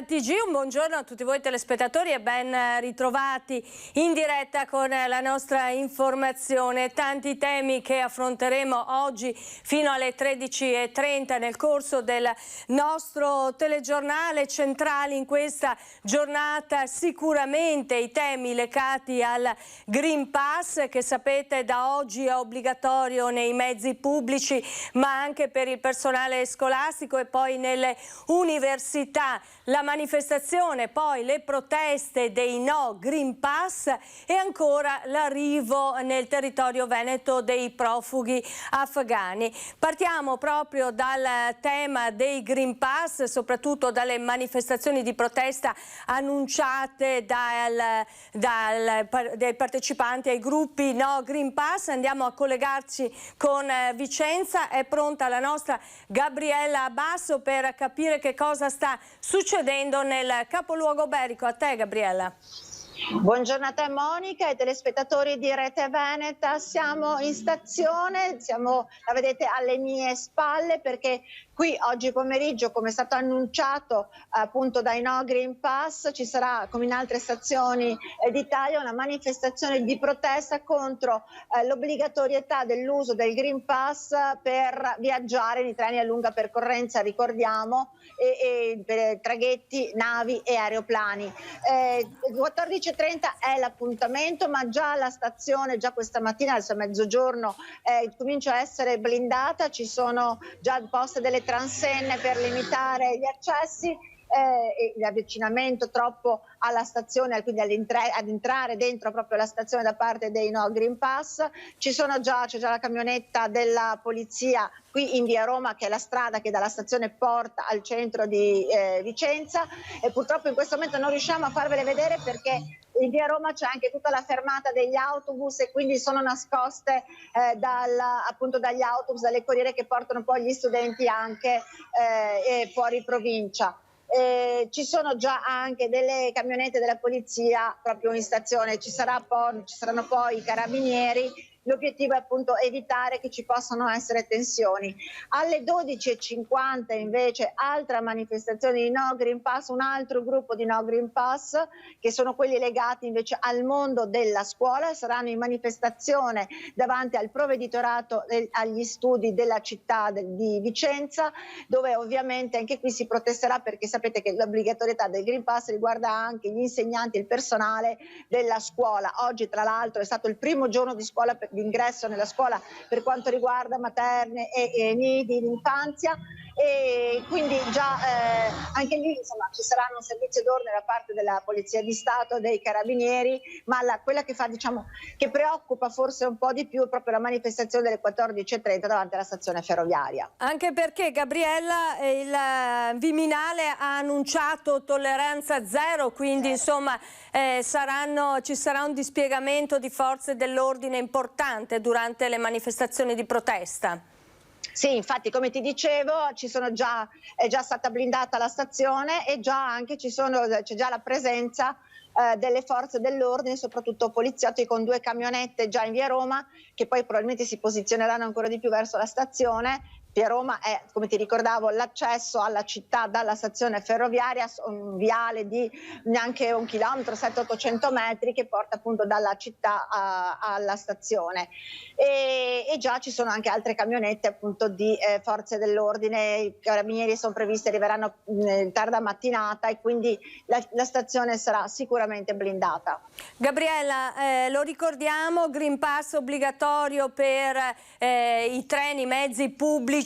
TG, un buongiorno a tutti voi telespettatori e ben ritrovati in diretta con la nostra informazione. Tanti temi che affronteremo oggi fino alle 13:30 nel corso del nostro telegiornale. Centrali in questa giornata sicuramente i temi legati al Green Pass, che sapete da oggi è obbligatorio nei mezzi pubblici ma anche per il personale scolastico e poi nelle università. La manifestazione, poi le proteste dei no Green Pass e ancora l'arrivo nel territorio veneto dei profughi afghani. Partiamo proprio dal tema dei Green Pass, soprattutto dalle manifestazioni di protesta annunciate dai partecipanti ai gruppi no Green Pass. Andiamo a collegarci con Vicenza, è pronta la nostra Gabriella Basso per capire che cosa sta succedendo nel capoluogo berico. A te, Gabriella. Buongiorno a te Monica e ai telespettatori di Rete Veneta. Siamo in stazione, la vedete alle mie spalle, perché qui oggi pomeriggio, come è stato annunciato appunto dai No Green Pass, ci sarà, come in altre stazioni d'Italia, una manifestazione di protesta contro l'obbligatorietà dell'uso del Green Pass per viaggiare nei treni a lunga percorrenza, ricordiamo, e per traghetti, navi e aeroplani. 14:30 è l'appuntamento, ma già la stazione, già questa mattina, adesso è mezzogiorno, comincia a essere blindata. Ci sono già poste delle transenne per limitare gli accessi e l'avvicinamento troppo alla stazione, quindi ad entrare dentro proprio la stazione da parte dei No Green Pass. C'è già la camionetta della polizia qui in via Roma, che è la strada che dalla stazione porta al centro di Vicenza, e purtroppo in questo momento non riusciamo a farvele vedere perché in via Roma c'è anche tutta la fermata degli autobus e quindi sono nascoste appunto dagli autobus, dalle corriere che portano poi gli studenti anche fuori provincia. Ci sono già anche delle camionette della polizia proprio in stazione, ci saranno poi i carabinieri. L'obiettivo è appunto evitare che ci possano essere tensioni. Alle 12:50 invece altra manifestazione di No Green Pass, un altro gruppo di No Green Pass, che sono quelli legati invece al mondo della scuola. Saranno in manifestazione davanti al provveditorato agli studi della città di Vicenza, dove ovviamente anche qui si protesterà, perché sapete che l'obbligatorietà del Green Pass riguarda anche gli insegnanti e il personale della scuola. Oggi tra l'altro è stato il primo giorno di scuola di ingresso nella scuola per quanto riguarda materne e nidi d'infanzia, e quindi già anche lì insomma ci saranno un servizio d'ordine da parte della Polizia di Stato, dei Carabinieri, ma quella che che preoccupa forse un po' di più è proprio la manifestazione delle 14:30 davanti alla stazione ferroviaria. Anche perché, Gabriella, il Viminale ha annunciato tolleranza zero, quindi insomma ci sarà un dispiegamento di forze dell'ordine importante durante le manifestazioni di protesta. Sì, infatti come ti dicevo è già stata blindata la stazione e c'è già la presenza delle forze dell'ordine, soprattutto poliziotti con 2 camionette già in via Roma, che poi probabilmente si posizioneranno ancora di più verso la stazione. Via Roma è, come ti ricordavo, l'accesso alla città dalla stazione ferroviaria, un viale di neanche 1 chilometro, 700-800 metri, che porta appunto dalla città alla stazione. E già ci sono anche altre camionette appunto di forze dell'ordine. I carabinieri sono previsti, arriveranno in tarda mattinata, e quindi la stazione sarà sicuramente blindata. Gabriella, lo ricordiamo, Green Pass obbligatorio per i treni, i mezzi pubblici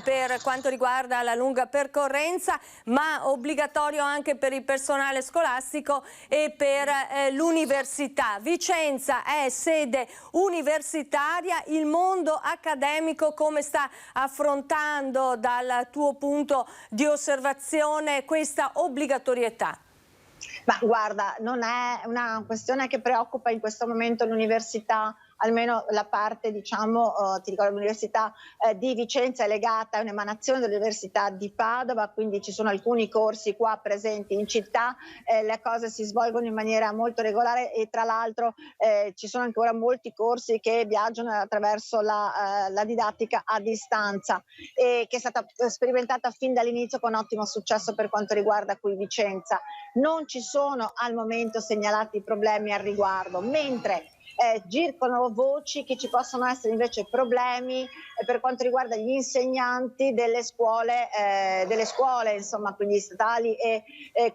per quanto riguarda la lunga percorrenza, ma obbligatorio anche per il personale scolastico e per l'università. Vicenza è sede universitaria, il mondo accademico come sta affrontando dal tuo punto di osservazione questa obbligatorietà? Ma guarda, non è una questione che preoccupa in questo momento l'università almeno la parte, diciamo, ti ricordo, l'Università di Vicenza è legata a un'emanazione dell'Università di Padova, quindi ci sono alcuni corsi qua presenti in città, le cose si svolgono in maniera molto regolare e tra l'altro ci sono ancora molti corsi che viaggiano attraverso la didattica a distanza e che è stata sperimentata fin dall'inizio con ottimo successo per quanto riguarda qui Vicenza. Non ci sono al momento segnalati problemi al riguardo, mentre gircolano voci che ci possono essere invece problemi per quanto riguarda gli insegnanti delle scuole insomma, quindi statali e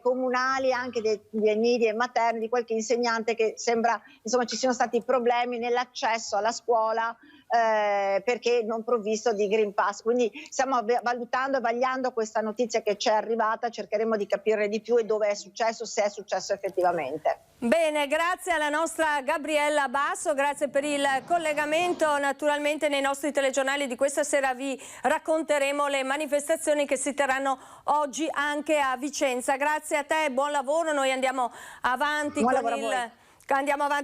comunali, anche dei nidi e materni, di qualche insegnante che sembra insomma ci siano stati problemi nell'accesso alla scuola perché non provvisto di Green Pass. Quindi stiamo valutando e vagliando questa notizia che ci è arrivata, cercheremo di capire di più e dove è successo, se è successo effettivamente. Bene, grazie alla nostra Gabriella Basso, grazie per il collegamento. Naturalmente nei nostri telegiornali di questa sera vi racconteremo le manifestazioni che si terranno oggi anche a Vicenza. Grazie a te, buon lavoro, noi andiamo avanti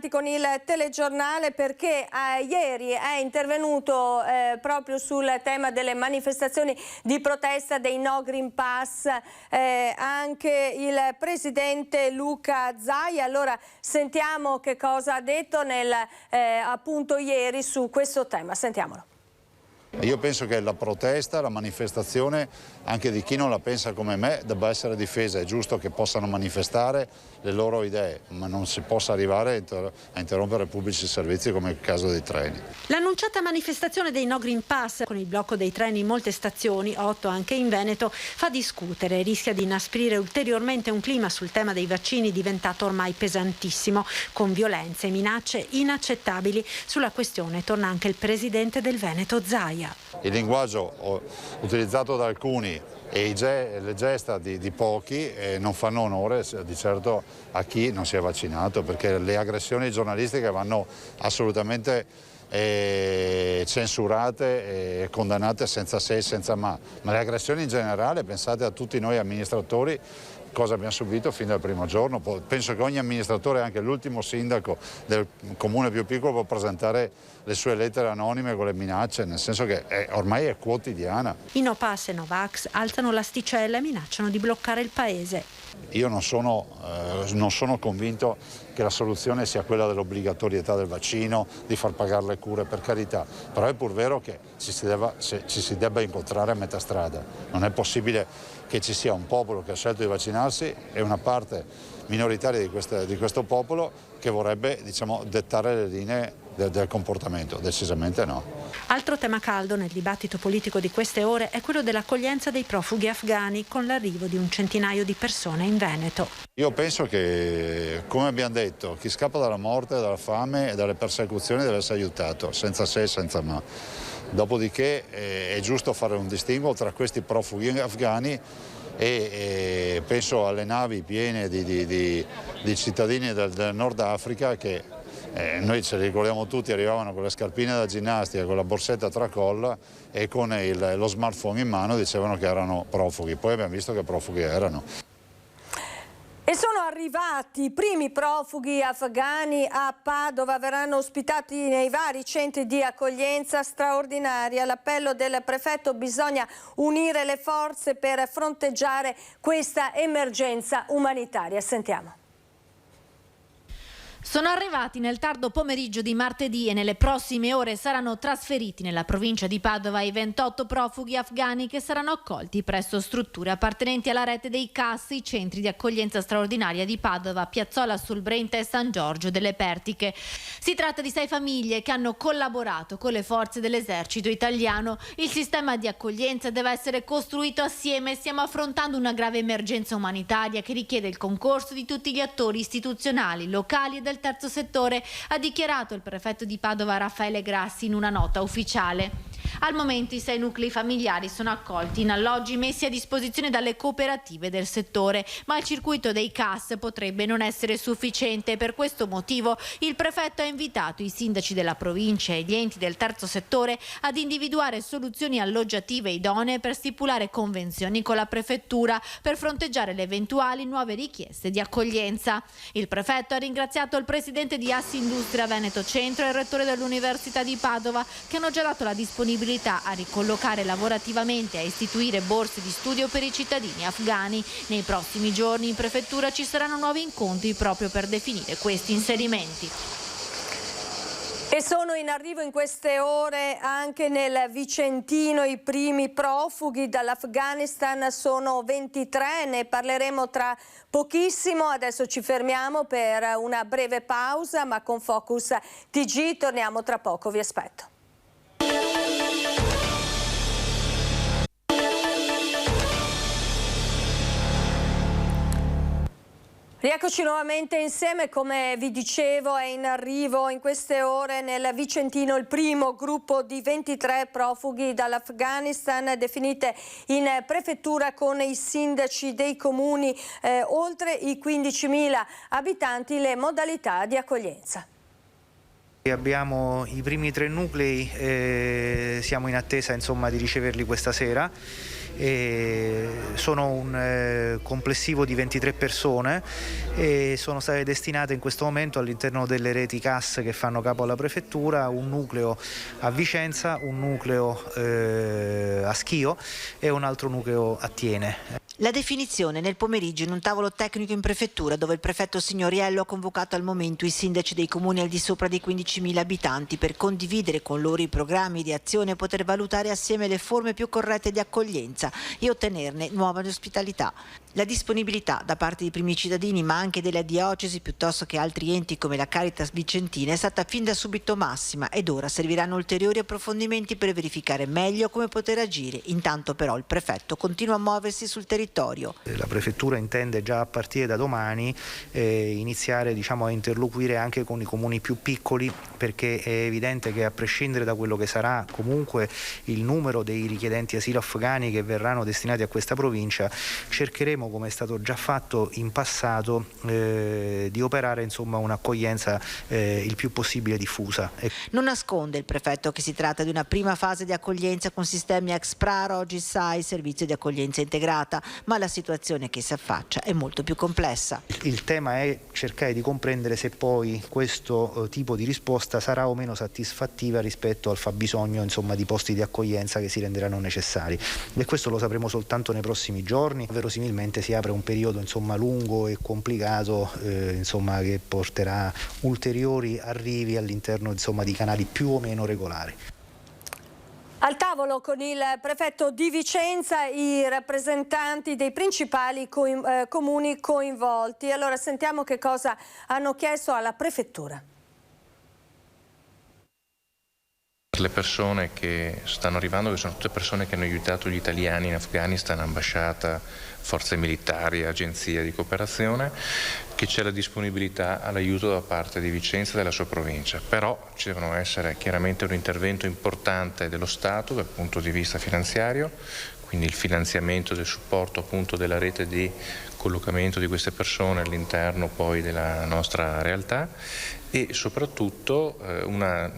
con il telegiornale perché ieri è intervenuto proprio sul tema delle manifestazioni di protesta dei No Green Pass anche il presidente Luca Zaia. Allora sentiamo che cosa ha detto appunto ieri su questo tema. Sentiamolo. Io penso che la protesta, la manifestazione, anche di chi non la pensa come me, debba essere difesa. È giusto che possano manifestare le loro idee, ma non si possa arrivare a interrompere pubblici servizi come il caso dei treni. L'annunciata manifestazione dei No Green Pass, con il blocco dei treni in molte stazioni, 8 anche in Veneto, fa discutere e rischia di inasprire ulteriormente un clima sul tema dei vaccini diventato ormai pesantissimo, con violenze e minacce inaccettabili. Sulla questione torna anche il presidente del Veneto Zaia. Il linguaggio utilizzato da alcuni e le gesta di pochi non fanno onore di certo a chi non si è vaccinato, perché le aggressioni giornalistiche vanno assolutamente censurate e condannate senza se e senza ma le aggressioni in generale, pensate a tutti noi amministratori cosa abbiamo subito fin dal primo giorno. Penso che ogni amministratore, anche l'ultimo sindaco del comune più piccolo, può presentare le sue lettere anonime con le minacce, nel senso che ormai è quotidiana. I No Pass e No Vax alzano l'asticella e minacciano di bloccare il paese. Io non sono convinto che la soluzione sia quella dell'obbligatorietà del vaccino, di far pagare le cure, per carità, però è pur vero che ci si debba incontrare a metà strada. Non è possibile che ci sia un popolo che ha scelto di vaccinarsi e una parte minoritaria di questo popolo che vorrebbe, diciamo, dettare le linee del comportamento. Decisamente no. Altro tema caldo nel dibattito politico di queste ore è quello dell'accoglienza dei profughi afghani, con l'arrivo di un centinaio di persone in Veneto. Io penso che, come abbiamo detto, chi scappa dalla morte, dalla fame e dalle persecuzioni deve essere aiutato, senza se e senza ma. Dopodiché è giusto fare un distinguo tra questi profughi afghani e penso alle navi piene di cittadini del Nord Africa che noi ce li ricordiamo tutti, arrivavano con le scarpine da ginnastica, con la borsetta a tracolla e con lo smartphone in mano dicevano che erano profughi, poi abbiamo visto che profughi erano. E sono arrivati i primi profughi afghani a Padova, verranno ospitati nei vari centri di accoglienza straordinaria. L'appello del prefetto: bisogna unire le forze per fronteggiare questa emergenza umanitaria. Sentiamo. Sono arrivati nel tardo pomeriggio di martedì e nelle prossime ore saranno trasferiti nella provincia di Padova i 28 profughi afghani che saranno accolti presso strutture appartenenti alla rete dei CAS, i centri di accoglienza straordinaria di Padova, Piazzola sul Brenta e San Giorgio delle Pertiche. Si tratta di 6 famiglie che hanno collaborato con le forze dell'esercito italiano. Il sistema di accoglienza deve essere costruito assieme. Stiamo affrontando una grave emergenza umanitaria che richiede il concorso di tutti gli attori istituzionali, locali e del terzo settore, ha dichiarato il prefetto di Padova Raffaele Grassi in una nota ufficiale. Al momento i 6 nuclei familiari sono accolti in alloggi messi a disposizione dalle cooperative del settore, ma il circuito dei CAS potrebbe non essere sufficiente. Per questo motivo il prefetto ha invitato i sindaci della provincia e gli enti del terzo settore ad individuare soluzioni alloggiative idonee per stipulare convenzioni con la prefettura per fronteggiare le eventuali nuove richieste di accoglienza. Il prefetto ha ringraziato il presidente di Assindustria Veneto Centro e il rettore dell'Università di Padova, che hanno già dato la disponibilità a ricollocare lavorativamente e a istituire borse di studio per i cittadini afghani. Nei prossimi giorni in prefettura ci saranno nuovi incontri proprio per definire questi inserimenti. E sono in arrivo in queste ore anche nel Vicentino i primi profughi dall'Afghanistan, sono 23, ne parleremo tra pochissimo. Adesso ci fermiamo per una breve pausa, ma con Focus TG torniamo tra poco, vi aspetto. Rieccoci nuovamente insieme, come vi dicevo è in arrivo in queste ore nel Vicentino il primo gruppo di 23 profughi dall'Afghanistan definite in prefettura con i sindaci dei comuni oltre i 15.000 abitanti le modalità di accoglienza. Abbiamo i primi 3 nuclei, siamo in attesa di riceverli questa sera. Sono un complessivo di 23 persone e sono state destinate in questo momento all'interno delle reti CAS che fanno capo alla prefettura, un nucleo a Vicenza, un nucleo a Schio e un altro nucleo a Tiene. La definizione nel pomeriggio in un tavolo tecnico in prefettura dove il prefetto Signoriello ha convocato al momento i sindaci dei comuni al di sopra di 15.000 abitanti per condividere con loro i programmi di azione e poter valutare assieme le forme più corrette di accoglienza e ottenerne nuova ospitalità. La disponibilità da parte dei primi cittadini ma anche della diocesi piuttosto che altri enti come la Caritas Vicentina è stata fin da subito massima ed ora serviranno ulteriori approfondimenti per verificare meglio come poter agire. Intanto però il prefetto continua a muoversi sul territorio. La prefettura intende già a partire da domani iniziare a interloquire anche con i comuni più piccoli, perché è evidente che a prescindere da quello che sarà comunque il numero dei richiedenti asilo afghani che verranno destinati a questa provincia, cercheremo, come è stato già fatto in passato, di operare un'accoglienza il più possibile diffusa. Non nasconde il prefetto che si tratta di una prima fase di accoglienza con sistemi ex-PRAR, oggi SAI, servizio di accoglienza integrata, ma la situazione che si affaccia è molto più complessa. Il tema è cercare di comprendere se poi questo tipo di risposta sarà o meno satisfattiva rispetto al fabbisogno di posti di accoglienza che si renderanno necessari, e questo lo sapremo soltanto nei prossimi giorni. Verosimilmente si apre un periodo lungo e complicato che porterà ulteriori arrivi all'interno di canali più o meno regolari. Al tavolo con il prefetto di Vicenza i rappresentanti dei principali comuni coinvolti. Allora sentiamo che cosa hanno chiesto alla prefettura. Le persone che stanno arrivando, che sono tutte persone che hanno aiutato gli italiani in Afghanistan, ambasciata, forze militari, agenzie di cooperazione, che c'è la disponibilità all'aiuto da parte di Vicenza e della sua provincia. Però ci devono essere chiaramente un intervento importante dello Stato dal punto di vista finanziario, quindi il finanziamento del supporto appunto della rete di collocamento di queste persone all'interno poi della nostra realtà, e soprattutto una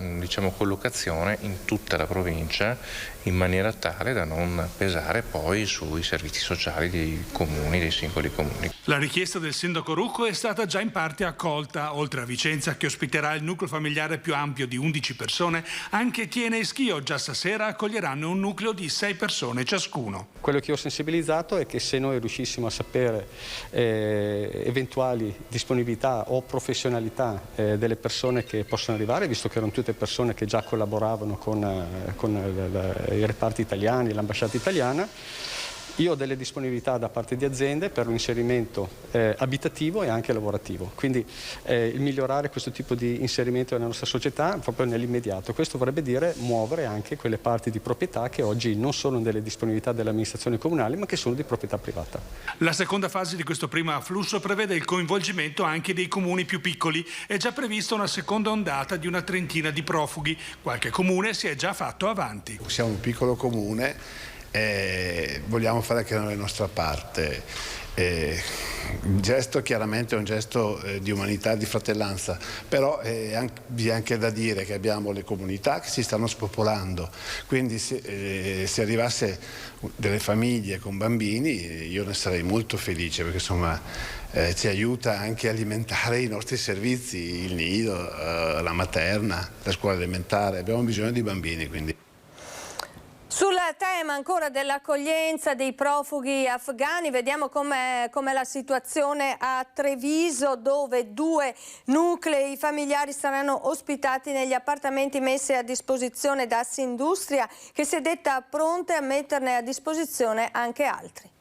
collocazione in tutta la provincia in maniera tale da non pesare poi sui servizi sociali dei comuni, dei singoli comuni. La richiesta del sindaco Rucco è stata già in parte accolta. Oltre a Vicenza, che ospiterà il nucleo familiare più ampio di 11 persone, anche Tiene e Schio già stasera accoglieranno un nucleo di 6 persone ciascuno. Quello che ho sensibilizzato è che se noi riuscissimo a sapere eventuali disponibilità o professionalità delle persone che possono arrivare, visto che erano tutte persone che già collaboravano con i reparti italiani, l'ambasciata italiana, Io ho delle disponibilità da parte di aziende per l'inserimento abitativo e anche lavorativo, quindi il migliorare questo tipo di inserimento nella nostra società proprio nell'immediato. Questo vorrebbe dire muovere anche quelle parti di proprietà che oggi non sono delle disponibilità dell'amministrazione comunale ma che sono di proprietà privata. La seconda fase di questo primo afflusso prevede il coinvolgimento anche dei comuni più piccoli. È già prevista una seconda ondata di una trentina di profughi. Qualche comune si è già fatto avanti. Siamo un piccolo comune e vogliamo fare anche la nostra parte. Il gesto chiaramente è un gesto di umanità, di fratellanza, però vi è anche da dire che abbiamo le comunità che si stanno spopolando, quindi se arrivasse delle famiglie con bambini io ne sarei molto felice, perché insomma ci aiuta anche a alimentare i nostri servizi, il nido, la materna, la scuola elementare, abbiamo bisogno di bambini quindi. Sul tema ancora dell'accoglienza dei profughi afghani, vediamo com'è la situazione a Treviso, dove 2 nuclei familiari saranno ospitati negli appartamenti messi a disposizione da Assindustria, che si è detta pronta a metterne a disposizione anche altri.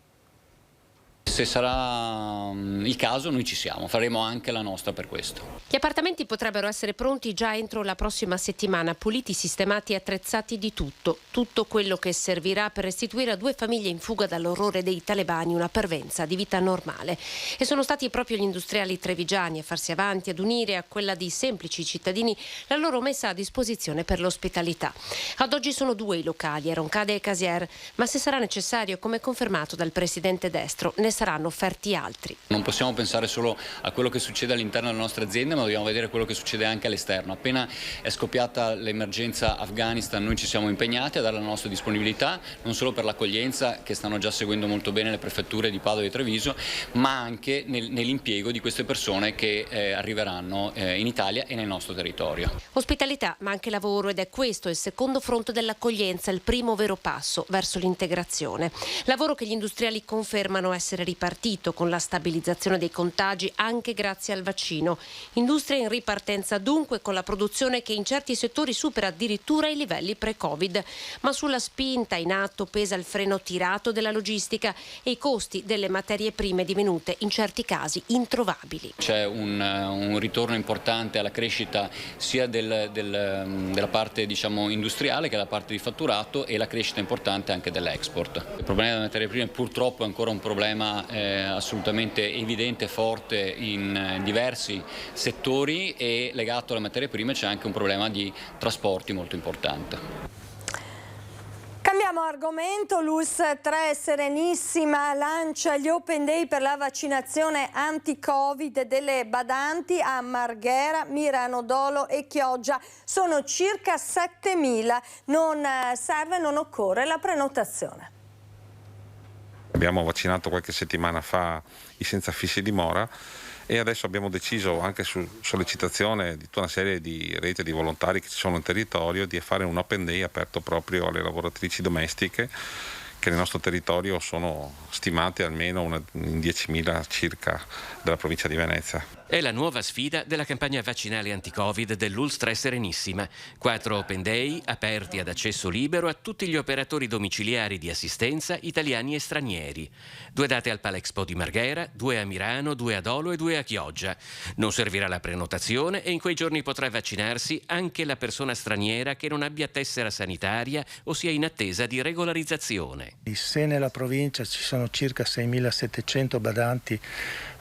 Se sarà il caso noi ci siamo, faremo anche la nostra per questo. Gli appartamenti potrebbero essere pronti già entro la prossima settimana, puliti, sistemati e attrezzati di tutto quello che servirà per restituire a 2 famiglie in fuga dall'orrore dei talebani una parvenza di vita normale. E sono stati proprio gli industriali trevigiani a farsi avanti, ad unire a quella di semplici cittadini la loro messa a disposizione per l'ospitalità. Ad oggi sono 2 i locali, Roncade e Casier, ma se sarà necessario, come confermato dal presidente Destro, ne saranno offerti altri. Non possiamo pensare solo a quello che succede all'interno delle nostre aziende, ma dobbiamo vedere quello che succede anche all'esterno. Appena è scoppiata l'emergenza Afghanistan, noi ci siamo impegnati a dare la nostra disponibilità, non solo per l'accoglienza, che stanno già seguendo molto bene le prefetture di Padova e Treviso, ma anche nell'impiego di queste persone che arriveranno in Italia e nel nostro territorio. Ospitalità, ma anche lavoro, ed è questo il secondo fronte dell'accoglienza, il primo vero passo verso l'integrazione. Lavoro che gli industriali confermano essere ripartito con la stabilizzazione dei contagi anche grazie al vaccino. Industria in ripartenza dunque, con la produzione che in certi settori supera addirittura i livelli pre-Covid. Ma sulla spinta in atto pesa il freno tirato della logistica e i costi delle materie prime divenute in certi casi introvabili. C'è un ritorno importante alla crescita sia della parte industriale che della parte di fatturato, e la crescita importante anche dell'export. Il problema delle materie prime purtroppo è ancora un problema assolutamente evidente e forte in diversi settori, e legato alle materie prime c'è anche un problema di trasporti molto importante. Cambiamo argomento. L'ULSS 3 Serenissima lancia gli Open Day per la vaccinazione anti-Covid delle badanti a Marghera, Mirano Dolo e Chioggia. Sono circa 7.000. Non occorre la prenotazione. Abbiamo vaccinato qualche settimana fa i senza fissi dimora e adesso abbiamo deciso, anche su sollecitazione di tutta una serie di reti di volontari che ci sono in territorio, di fare un Open Day aperto proprio alle lavoratrici domestiche, che nel nostro territorio sono stimate almeno in 10.000 circa della provincia di Venezia. È la nuova sfida della campagna vaccinale anti-Covid dell'ULSS 3 Serenissima. 4 Open Day aperti ad accesso libero a tutti gli operatori domiciliari di assistenza italiani e stranieri. 2 date al Palexpo di Marghera, 2 a Mirano, 2 a Dolo e 2 a Chioggia. Non servirà la prenotazione e in quei giorni potrà vaccinarsi anche la persona straniera che non abbia tessera sanitaria o sia in attesa di regolarizzazione. Se nella provincia ci sono circa 6.700 badanti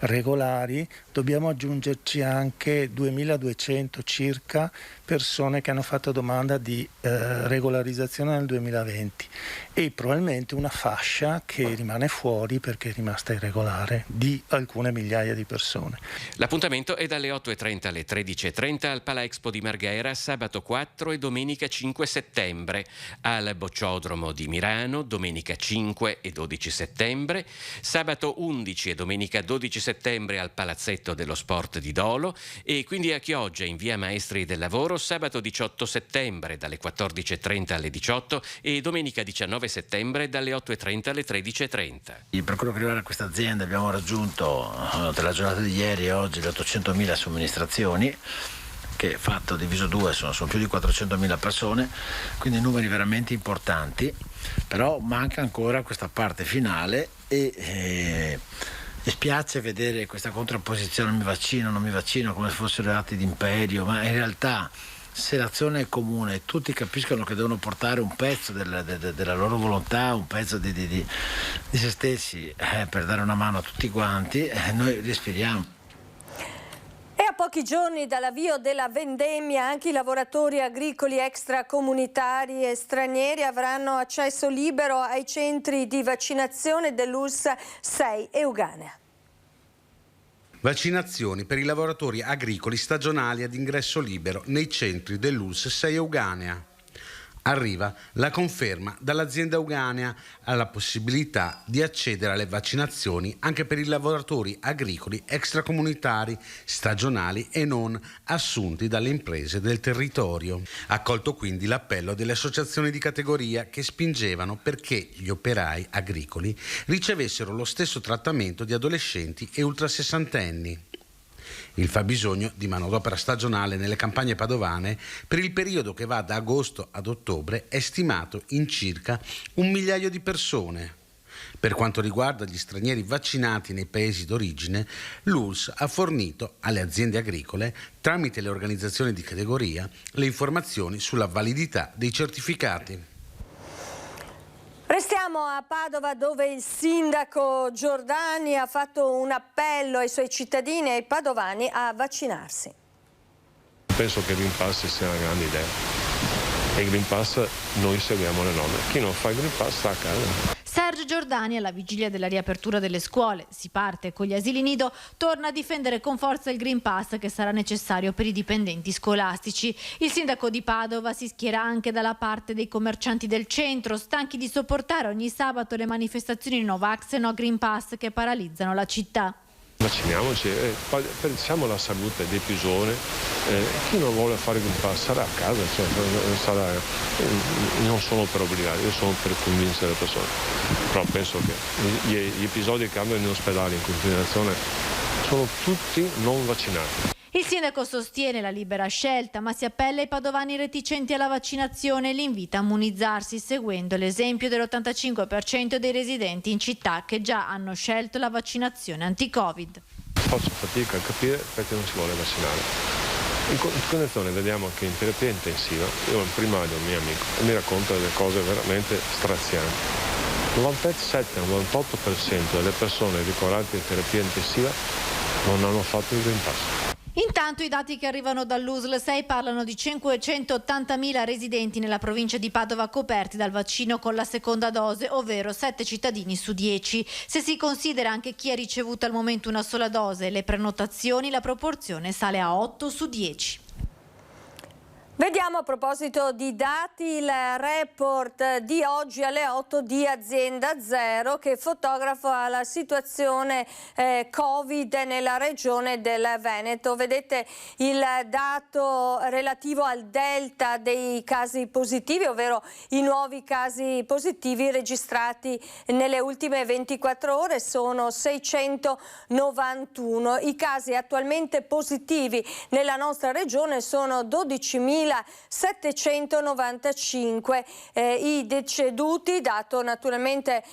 regolari, dobbiamo aggiungerci anche 2.200 circa persone che hanno fatto domanda di regolarizzazione nel 2020 e probabilmente una fascia che rimane fuori perché è rimasta irregolare di alcune migliaia di persone. L'appuntamento è dalle 8.30 alle 13.30 al Palexpo di Marghera, sabato 4 e domenica 5 settembre, al Bocciodromo di Mirano domenica 5 e 12 settembre, sabato 11 e domenica 12 settembre al Palazzetto dello Sport di Dolo e quindi a Chioggia in via Maestri del Lavoro sabato 18 settembre dalle 14.30 alle 18 e domenica 19 settembre dalle 8.30 alle 13.30. Per quello che riguarda questa azienda abbiamo raggiunto tra la giornata di ieri e oggi le 800.000 somministrazioni, che fatto diviso 2 sono più di 400.000 persone, quindi numeri veramente importanti. però manca ancora questa parte finale e spiace vedere questa contrapposizione, mi vaccino, non mi vaccino, come se fossero atti d'imperio, ma in realtà se l'azione è comune, tutti capiscono che devono portare un pezzo della loro volontà, un pezzo di se stessi per dare una mano a tutti quanti, noi respiriamo. E a pochi giorni dall'avvio della vendemmia anche i lavoratori agricoli extracomunitari e stranieri avranno accesso libero ai centri di vaccinazione dell'ULSS 6 Euganea. Vaccinazioni per i lavoratori agricoli stagionali ad ingresso libero nei centri dell'ULSS 6 Euganea. Arriva la conferma dall'azienda Euganea alla possibilità di accedere alle vaccinazioni anche per i lavoratori agricoli extracomunitari, stagionali e non assunti dalle imprese del territorio. Accolto quindi l'appello delle associazioni di categoria che spingevano perché gli operai agricoli ricevessero lo stesso trattamento di adolescenti e ultrasessantenni. Il fabbisogno di manodopera stagionale nelle campagne padovane per il periodo che va da agosto ad ottobre è stimato in circa 1 migliaio di persone. Per quanto riguarda gli stranieri vaccinati nei paesi d'origine, l'ULSS ha fornito alle aziende agricole, tramite le organizzazioni di categoria, le informazioni sulla validità dei certificati. Restiamo a Padova, dove il sindaco Giordani ha fatto un appello ai suoi cittadini e ai padovani a vaccinarsi. Penso che il Green Pass sia una grande idea. E il Green Pass noi seguiamo le norme. Chi non fa il Green Pass sta a casa. Sergio Giordani, alla vigilia della riapertura delle scuole, si parte con gli asili nido, torna a difendere con forza il Green Pass che sarà necessario per i dipendenti scolastici. Il sindaco di Padova si schiera anche dalla parte dei commercianti del centro, stanchi di sopportare ogni sabato le manifestazioni No Vax e No Green Pass che paralizzano la città. Vacciniamoci, pensiamo alla salute dei più giovani. Chi non vuole fare il Green Pass sarà a casa, non sono per obbligare, io sono per convincere le persone. Però penso che gli episodi che hanno in ospedale in continuazione sono tutti non vaccinati. Il sindaco sostiene la libera scelta, ma si appella ai padovani reticenti alla vaccinazione e li invita a immunizzarsi, seguendo l'esempio dell'85% dei residenti in città che già hanno scelto la vaccinazione anti-Covid. Faccio fatica a capire perché non si vuole vaccinare. In continuazione vediamo che in terapia intensiva, io ho un primario, un mio amico, e mi racconta delle cose veramente strazianti. Il 97-98% delle persone ricoverate in terapia intensiva non hanno fatto il Green Pass. Intanto i dati che arrivano dall'USL 6 parlano di 580.000 residenti nella provincia di Padova coperti dal vaccino con la seconda dose, ovvero 7 cittadini su 10. Se si considera anche chi ha ricevuto al momento una sola dose e le prenotazioni, la proporzione sale a 8 su 10. Vediamo a proposito di dati il report di oggi alle 8 di Azienda Zero che fotografa la situazione Covid nella regione del Veneto. Vedete il dato relativo al delta dei casi positivi, ovvero i nuovi casi positivi registrati nelle ultime 24 ore sono 691. I casi attualmente positivi nella nostra regione sono 12.795, i deceduti, dato naturalmente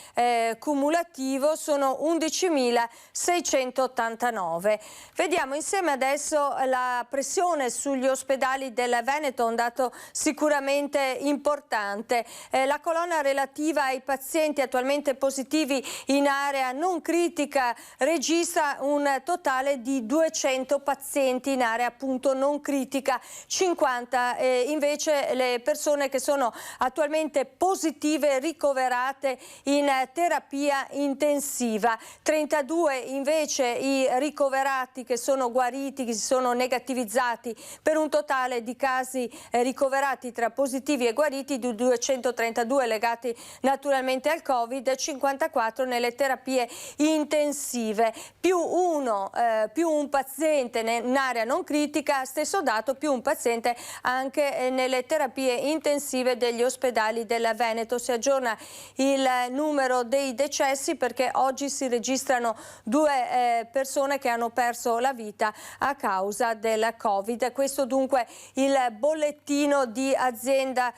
cumulativo, sono 11.689. Vediamo insieme adesso la pressione sugli ospedali del Veneto, un dato sicuramente importante. La colonna relativa ai pazienti attualmente positivi in area non critica registra un totale di 200 pazienti in area appunto non critica, 50 invece le persone che sono attualmente positive ricoverate in terapia intensiva, 32 invece i ricoverati che sono guariti, che si sono negativizzati, per un totale di casi ricoverati tra positivi e guariti di 232 legati naturalmente al Covid, 54 nelle terapie intensive, più un paziente in area non critica, stesso dato, più un paziente anche nelle terapie intensive degli ospedali del Veneto. Si aggiorna il numero dei decessi perché oggi si registrano 2 persone che hanno perso la vita a causa del Covid. Questo dunque il bollettino di Azienda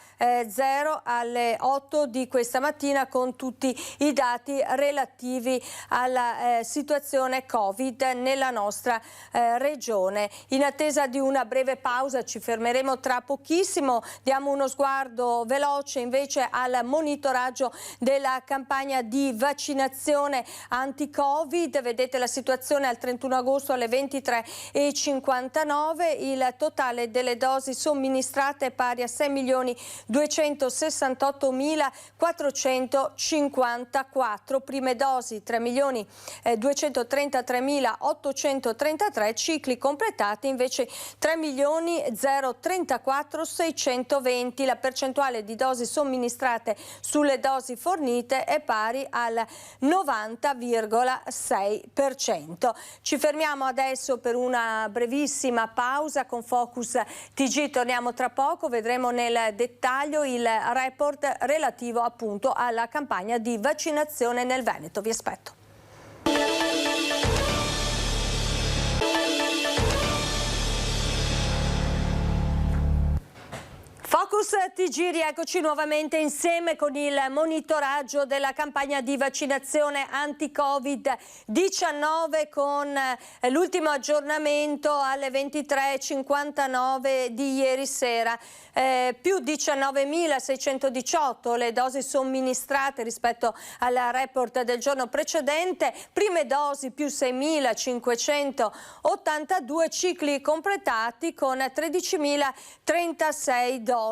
Zero alle 8 di questa mattina con tutti i dati relativi alla situazione Covid nella nostra regione. In attesa di una breve pausa, ci fermeremo tra pochissimo, diamo uno sguardo veloce invece al monitoraggio della campagna di vaccinazione anti-Covid. Vedete la situazione al 31 agosto alle 23:59, il totale delle dosi somministrate è pari a 6.268.454, prime dosi 3.233.833, cicli completati invece 3.034.620. La percentuale di dosi somministrate sulle dosi fornite è pari al 90,6%. Ci fermiamo adesso per una brevissima pausa con Focus TG, torniamo tra poco, vedremo nel dettaglio il report relativo appunto alla campagna di vaccinazione nel Veneto. Vi aspetto. Focus TG, rieccoci nuovamente insieme con il monitoraggio della campagna di vaccinazione anti-Covid-19 con l'ultimo aggiornamento alle 23:59 di ieri sera. Più 19.618 le dosi somministrate rispetto al report del giorno precedente, prime dosi più 6.582, cicli completati con 13.036 dosi.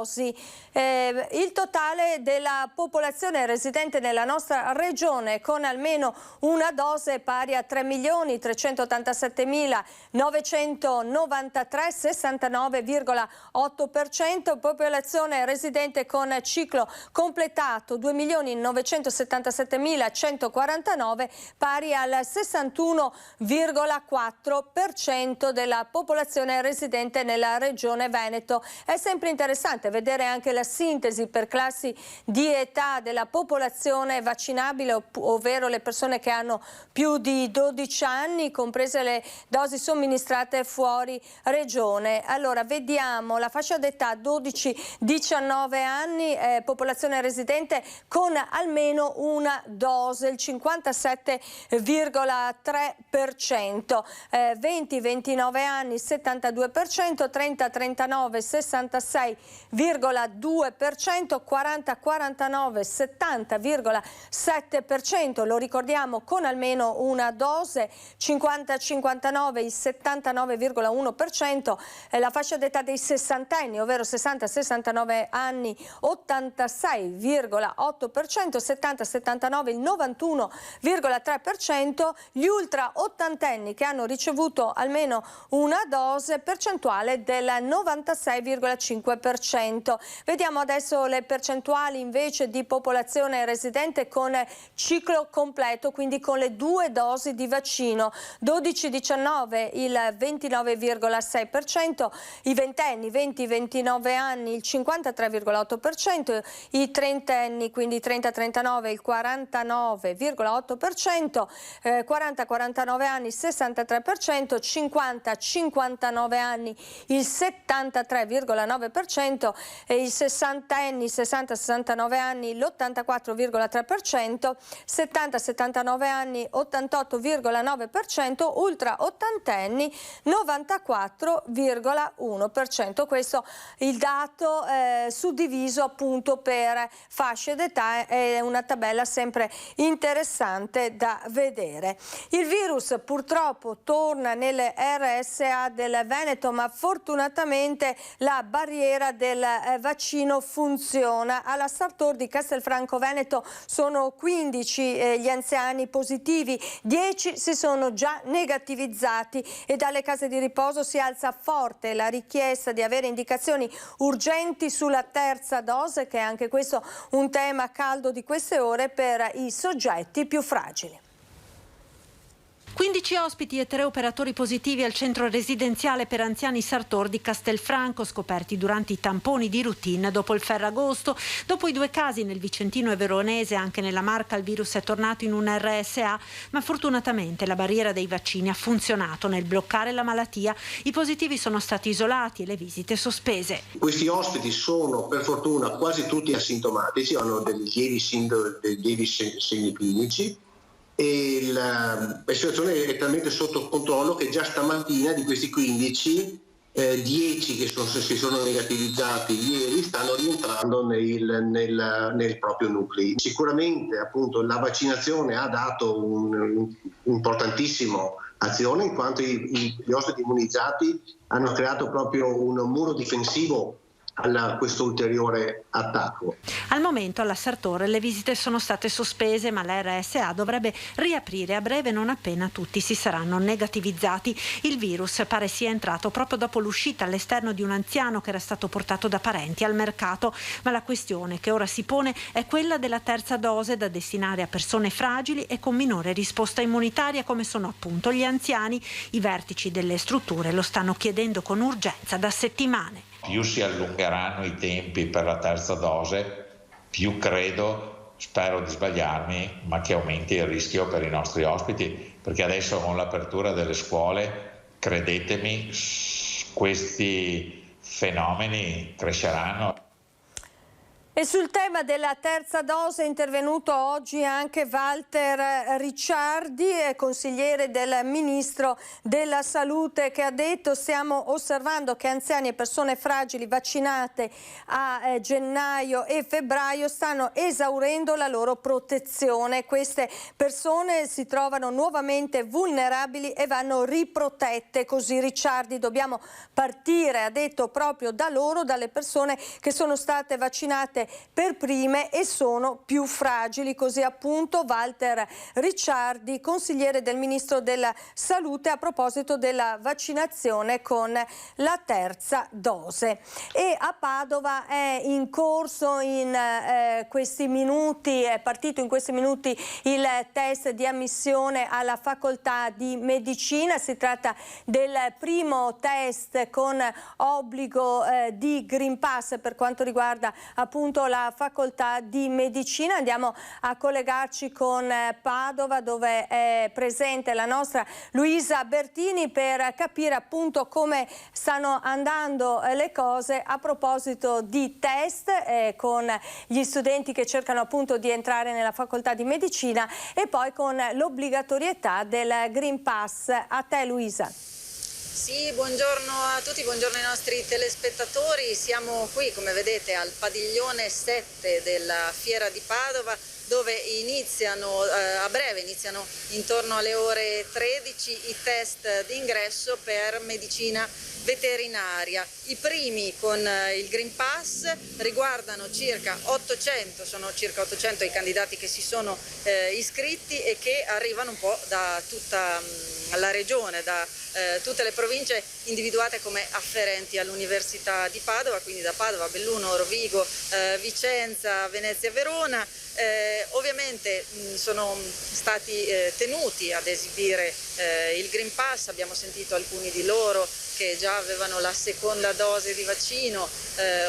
Il totale della popolazione residente nella nostra regione con almeno una dose è pari a 3.387.993, 69,8%. Popolazione residente con ciclo completato 2.977.149, pari al 61,4% della popolazione residente nella regione Veneto. È sempre interessante vedere anche la sintesi per classi di età della popolazione vaccinabile, ovvero le persone che hanno più di 12 anni, comprese le dosi somministrate fuori regione. Allora, vediamo la fascia d'età 12-19 anni, popolazione residente con almeno una dose, il 57,3%, 20-29 anni 72%, 30-39 66,2%, 40-49 70,7%, lo ricordiamo con almeno una dose, 50-59 il 79,1%, la fascia d'età dei sessantenni, ovvero 60-69 anni 86,8%, 70-79 il 91,3%, gli ultra ottantenni che hanno ricevuto almeno una dose, percentuale del 96,5%. Vediamo adesso le percentuali invece di popolazione residente con ciclo completo, quindi con le 2 dosi di vaccino, 12-19 il 29,6%, i ventenni 20-29 anni il 53,8%, i trentenni quindi 30-39 il 49,8%, 40-49 anni 63%, 50-59 anni il 73,9% e i sessantenni 60-69 anni l'84,3%, 70-79 anni 88,9%, ultra ottantenni 94,1%. Questo il dato suddiviso appunto per fasce d'età, è una tabella sempre interessante da vedere. Il virus purtroppo torna nelle RSA del Veneto, ma fortunatamente la barriera del vaccino funziona. Alla Sartor di Castelfranco Veneto sono 15 gli anziani positivi, 10 si sono già negativizzati e dalle case di riposo si alza forte la richiesta di avere indicazioni urgenti sulla terza dose, che è anche questo un tema caldo di queste ore per i soggetti più fragili. 15 ospiti e 3 operatori positivi al centro residenziale per anziani Sartor di Castelfranco, scoperti durante i tamponi di routine dopo il Ferragosto. Dopo i 2 casi nel Vicentino e Veronese, anche nella Marca il virus è tornato in un RSA, ma fortunatamente la barriera dei vaccini ha funzionato nel bloccare la malattia. I positivi sono stati isolati e le visite sospese. Questi ospiti sono per fortuna quasi tutti asintomatici, hanno dei lievi segni clinici. E la situazione è talmente sotto controllo che già stamattina di questi 15, 10 che si sono negativizzati ieri stanno rientrando nel proprio nucleo. Sicuramente appunto la vaccinazione ha dato un'importantissima azione, in quanto gli ospiti immunizzati hanno creato proprio un muro difensivo a questo ulteriore attacco. Al momento alla Sartor le visite sono state sospese, ma la RSA dovrebbe riaprire a breve non appena tutti si saranno negativizzati. Il virus pare sia entrato proprio dopo l'uscita all'esterno di un anziano che era stato portato da parenti al mercato, ma la questione che ora si pone è quella della terza dose da destinare a persone fragili e con minore risposta immunitaria, come sono appunto gli anziani. I vertici delle strutture lo stanno chiedendo con urgenza da settimane. Più si allungheranno i tempi per la terza dose, più credo, spero di sbagliarmi, ma che aumenti il rischio per i nostri ospiti, perché adesso con l'apertura delle scuole, credetemi, questi fenomeni cresceranno. E sul tema della terza dose è intervenuto oggi anche Walter Ricciardi, consigliere del Ministro della Salute, che ha detto: stiamo osservando che anziani e persone fragili vaccinate a gennaio e febbraio stanno esaurendo la loro protezione. Queste persone si trovano nuovamente vulnerabili e vanno riprotette. Così Ricciardi: dobbiamo partire, ha detto, proprio da loro, dalle persone che sono state vaccinate per prime e sono più fragili. Così appunto Walter Ricciardi, consigliere del Ministro della Salute, a proposito della vaccinazione con la terza dose. E a Padova è in corso in questi minuti, è partito in questi minuti il test di ammissione alla facoltà di medicina. Si tratta del primo test con obbligo di Green Pass per quanto riguarda appunto la facoltà di medicina. Andiamo a collegarci con Padova, dove è presente la nostra Luisa Bertini, per capire appunto come stanno andando le cose a proposito di test con gli studenti che cercano appunto di entrare nella facoltà di medicina, e poi con l'obbligatorietà del Green Pass. A te Luisa. Sì, buongiorno a tutti, buongiorno ai nostri telespettatori. Siamo qui, come vedete, al padiglione 7 della Fiera di Padova, dove a breve iniziano intorno alle ore 13 i test d'ingresso per medicina veterinaria. I primi con il Green Pass riguardano sono circa 800 i candidati che si sono iscritti e che arrivano un po' da tutta la regione, da tutte le province individuate come afferenti all'Università di Padova, quindi da Padova, Belluno, Rovigo, Vicenza, Venezia e Verona. Ovviamente sono stati tenuti ad esibire il Green Pass. Abbiamo sentito alcuni di loro che già avevano la seconda dose di vaccino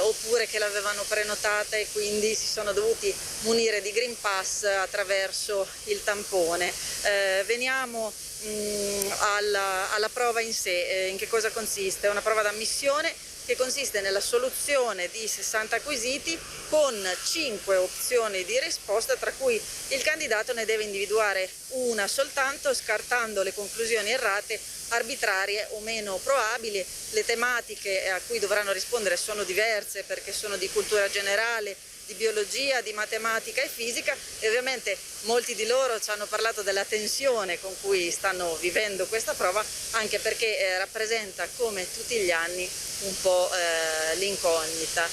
oppure che l'avevano prenotata e quindi si sono dovuti munire di Green Pass attraverso il tampone. Veniamo alla prova in sé. In che cosa consiste? È una prova d'ammissione che consiste nella soluzione di 60 quesiti con 5 opzioni di risposta, tra cui il candidato ne deve individuare una soltanto, scartando le conclusioni errate, arbitrarie o meno probabili. Le tematiche a cui dovranno rispondere sono diverse, perché sono di cultura generale, di biologia, di matematica e fisica, e ovviamente molti di loro ci hanno parlato della tensione con cui stanno vivendo questa prova, anche perché rappresenta, come tutti gli anni, un po' l'incognita.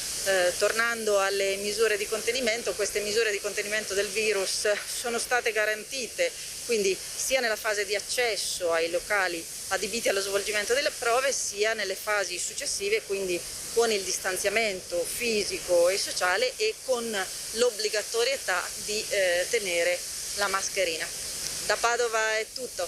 Tornando alle misure di contenimento, queste misure di contenimento del virus sono state garantite, quindi sia nella fase di accesso ai locali adibiti allo svolgimento delle prove, sia nelle fasi successive, quindi con il distanziamento fisico e sociale e con l'obbligatorietà di tenere la mascherina. Da Padova è tutto.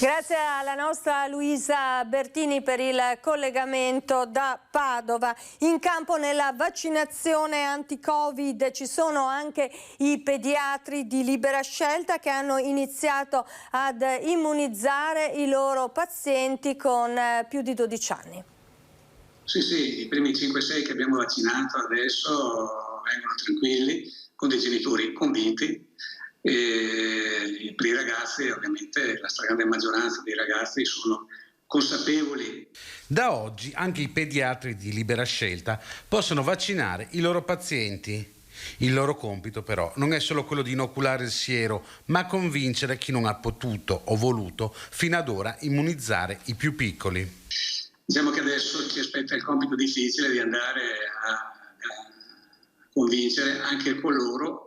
Grazie alla nostra Luisa Bertini per il collegamento da Padova. In campo nella vaccinazione anti-Covid ci sono anche i pediatri di Libera Scelta che hanno iniziato ad immunizzare i loro pazienti con più di 12 anni. Sì, i primi 5-6 che abbiamo vaccinato adesso vengono tranquilli, con dei genitori convinti. E per i ragazzi, ovviamente, la stragrande maggioranza dei ragazzi sono consapevoli. Da oggi anche i pediatri di Libera Scelta possono vaccinare i loro pazienti. Il loro compito però non è solo quello di inoculare il siero, ma convincere chi non ha potuto o voluto fino ad ora immunizzare i più piccoli. Diciamo che adesso ci aspetta il compito difficile di andare a convincere anche coloro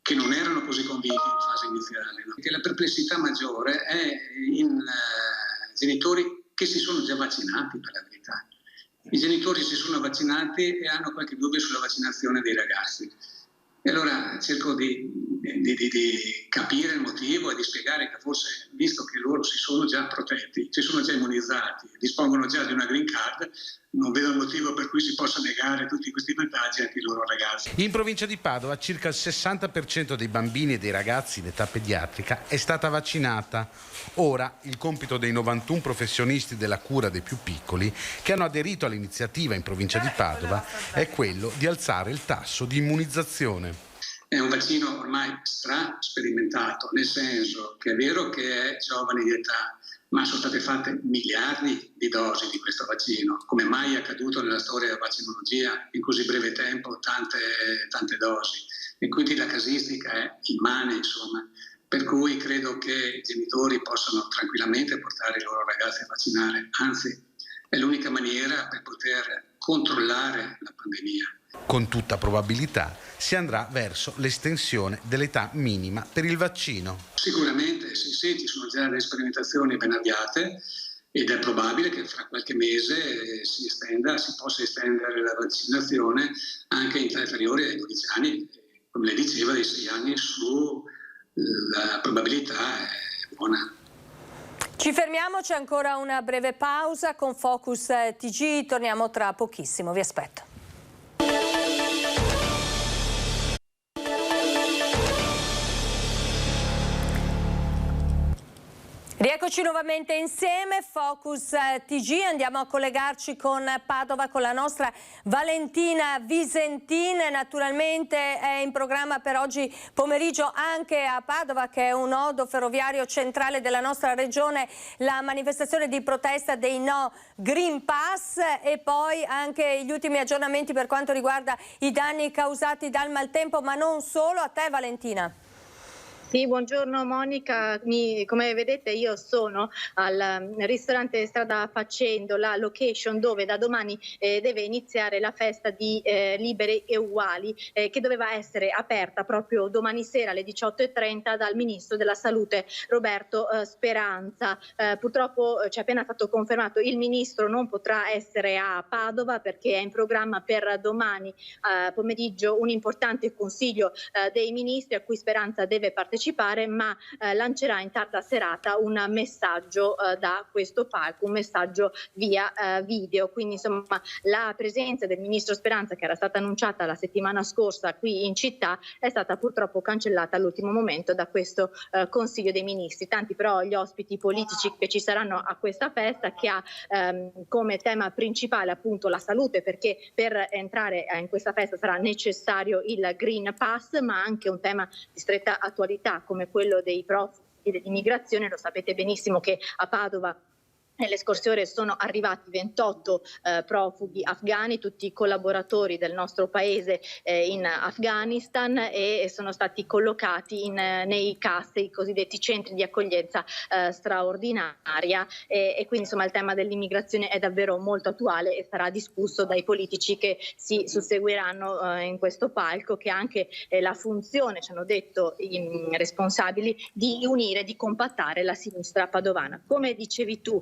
che non erano così convinti in fase iniziale. Perché la perplessità maggiore è in genitori che si sono già vaccinati, per la verità. I genitori si sono vaccinati e hanno qualche dubbio sulla vaccinazione dei ragazzi. E allora cerco di capire il motivo e di spiegare che forse, visto che loro si sono già protetti, si sono già immunizzati, dispongono già di una green card, non vedo il motivo per cui si possa negare tutti questi vantaggi anche ai loro ragazzi. In provincia di Padova circa il 60% dei bambini e dei ragazzi in età pediatrica è stata vaccinata. Ora il compito dei 91 professionisti della cura dei più piccoli che hanno aderito all'iniziativa in provincia di Padova è quello di alzare il tasso di immunizzazione. È un vaccino ormai sperimentato, nel senso che è vero che è giovane di età, ma sono state fatte miliardi di dosi di questo vaccino. Come mai è accaduto nella storia della vaccinologia in così breve tempo tante dosi? E quindi la casistica è immane, insomma. Per cui credo che i genitori possano tranquillamente portare i loro ragazzi a vaccinare, anzi è l'unica maniera per poter controllare la pandemia. Con tutta probabilità si andrà verso l'estensione dell'età minima per il vaccino. Sicuramente, sì, ci sono già delle sperimentazioni ben avviate ed è probabile che fra qualche mese si possa estendere la vaccinazione anche in età inferiore ai 12 anni, come lei diceva, dei 6 anni la probabilità è buona. Ci fermiamo, c'è ancora una breve pausa con Focus TG, torniamo tra pochissimo, vi aspetto. Rieccoci nuovamente insieme, Focus TG, andiamo a collegarci con Padova con la nostra Valentina Visentin, naturalmente è in programma per oggi pomeriggio anche a Padova che è un nodo ferroviario centrale della nostra regione, la manifestazione di protesta dei no Green Pass e poi anche gli ultimi aggiornamenti per quanto riguarda i danni causati dal maltempo, ma non solo. A te Valentina. Sì, buongiorno Monica, come vedete io sono al ristorante Strada Facendo, la location dove da domani deve iniziare la festa di Liberi e Uguali che doveva essere aperta proprio domani sera alle 18:30 dal Ministro della Salute Roberto Speranza. Purtroppo ci è appena stato confermato il Ministro non potrà essere a Padova perché è in programma per domani pomeriggio un importante Consiglio dei Ministri a cui Speranza deve partecipare, ma lancerà in tarda serata un messaggio da questo palco, un messaggio via video. Quindi insomma la presenza del Ministro Speranza, che era stata annunciata la settimana scorsa qui in città, è stata purtroppo cancellata all'ultimo momento da questo Consiglio dei Ministri. Tanti però gli ospiti politici che ci saranno a questa festa, che ha come tema principale appunto la salute, perché per entrare in questa festa sarà necessario il Green Pass, ma anche un tema di stretta attualità come quello dei profughi dell'immigrazione. Lo sapete benissimo che a Padova nelle scorse ore sono arrivati 28 profughi afghani, tutti collaboratori del nostro paese in Afghanistan, e sono stati collocati nei CAS, i cosiddetti centri di accoglienza straordinaria, e quindi insomma il tema dell'immigrazione è davvero molto attuale e sarà discusso dai politici che si susseguiranno in questo palco, che ha anche la funzione, ci hanno detto i responsabili, di unire, di compattare la sinistra padovana. Come dicevi tu,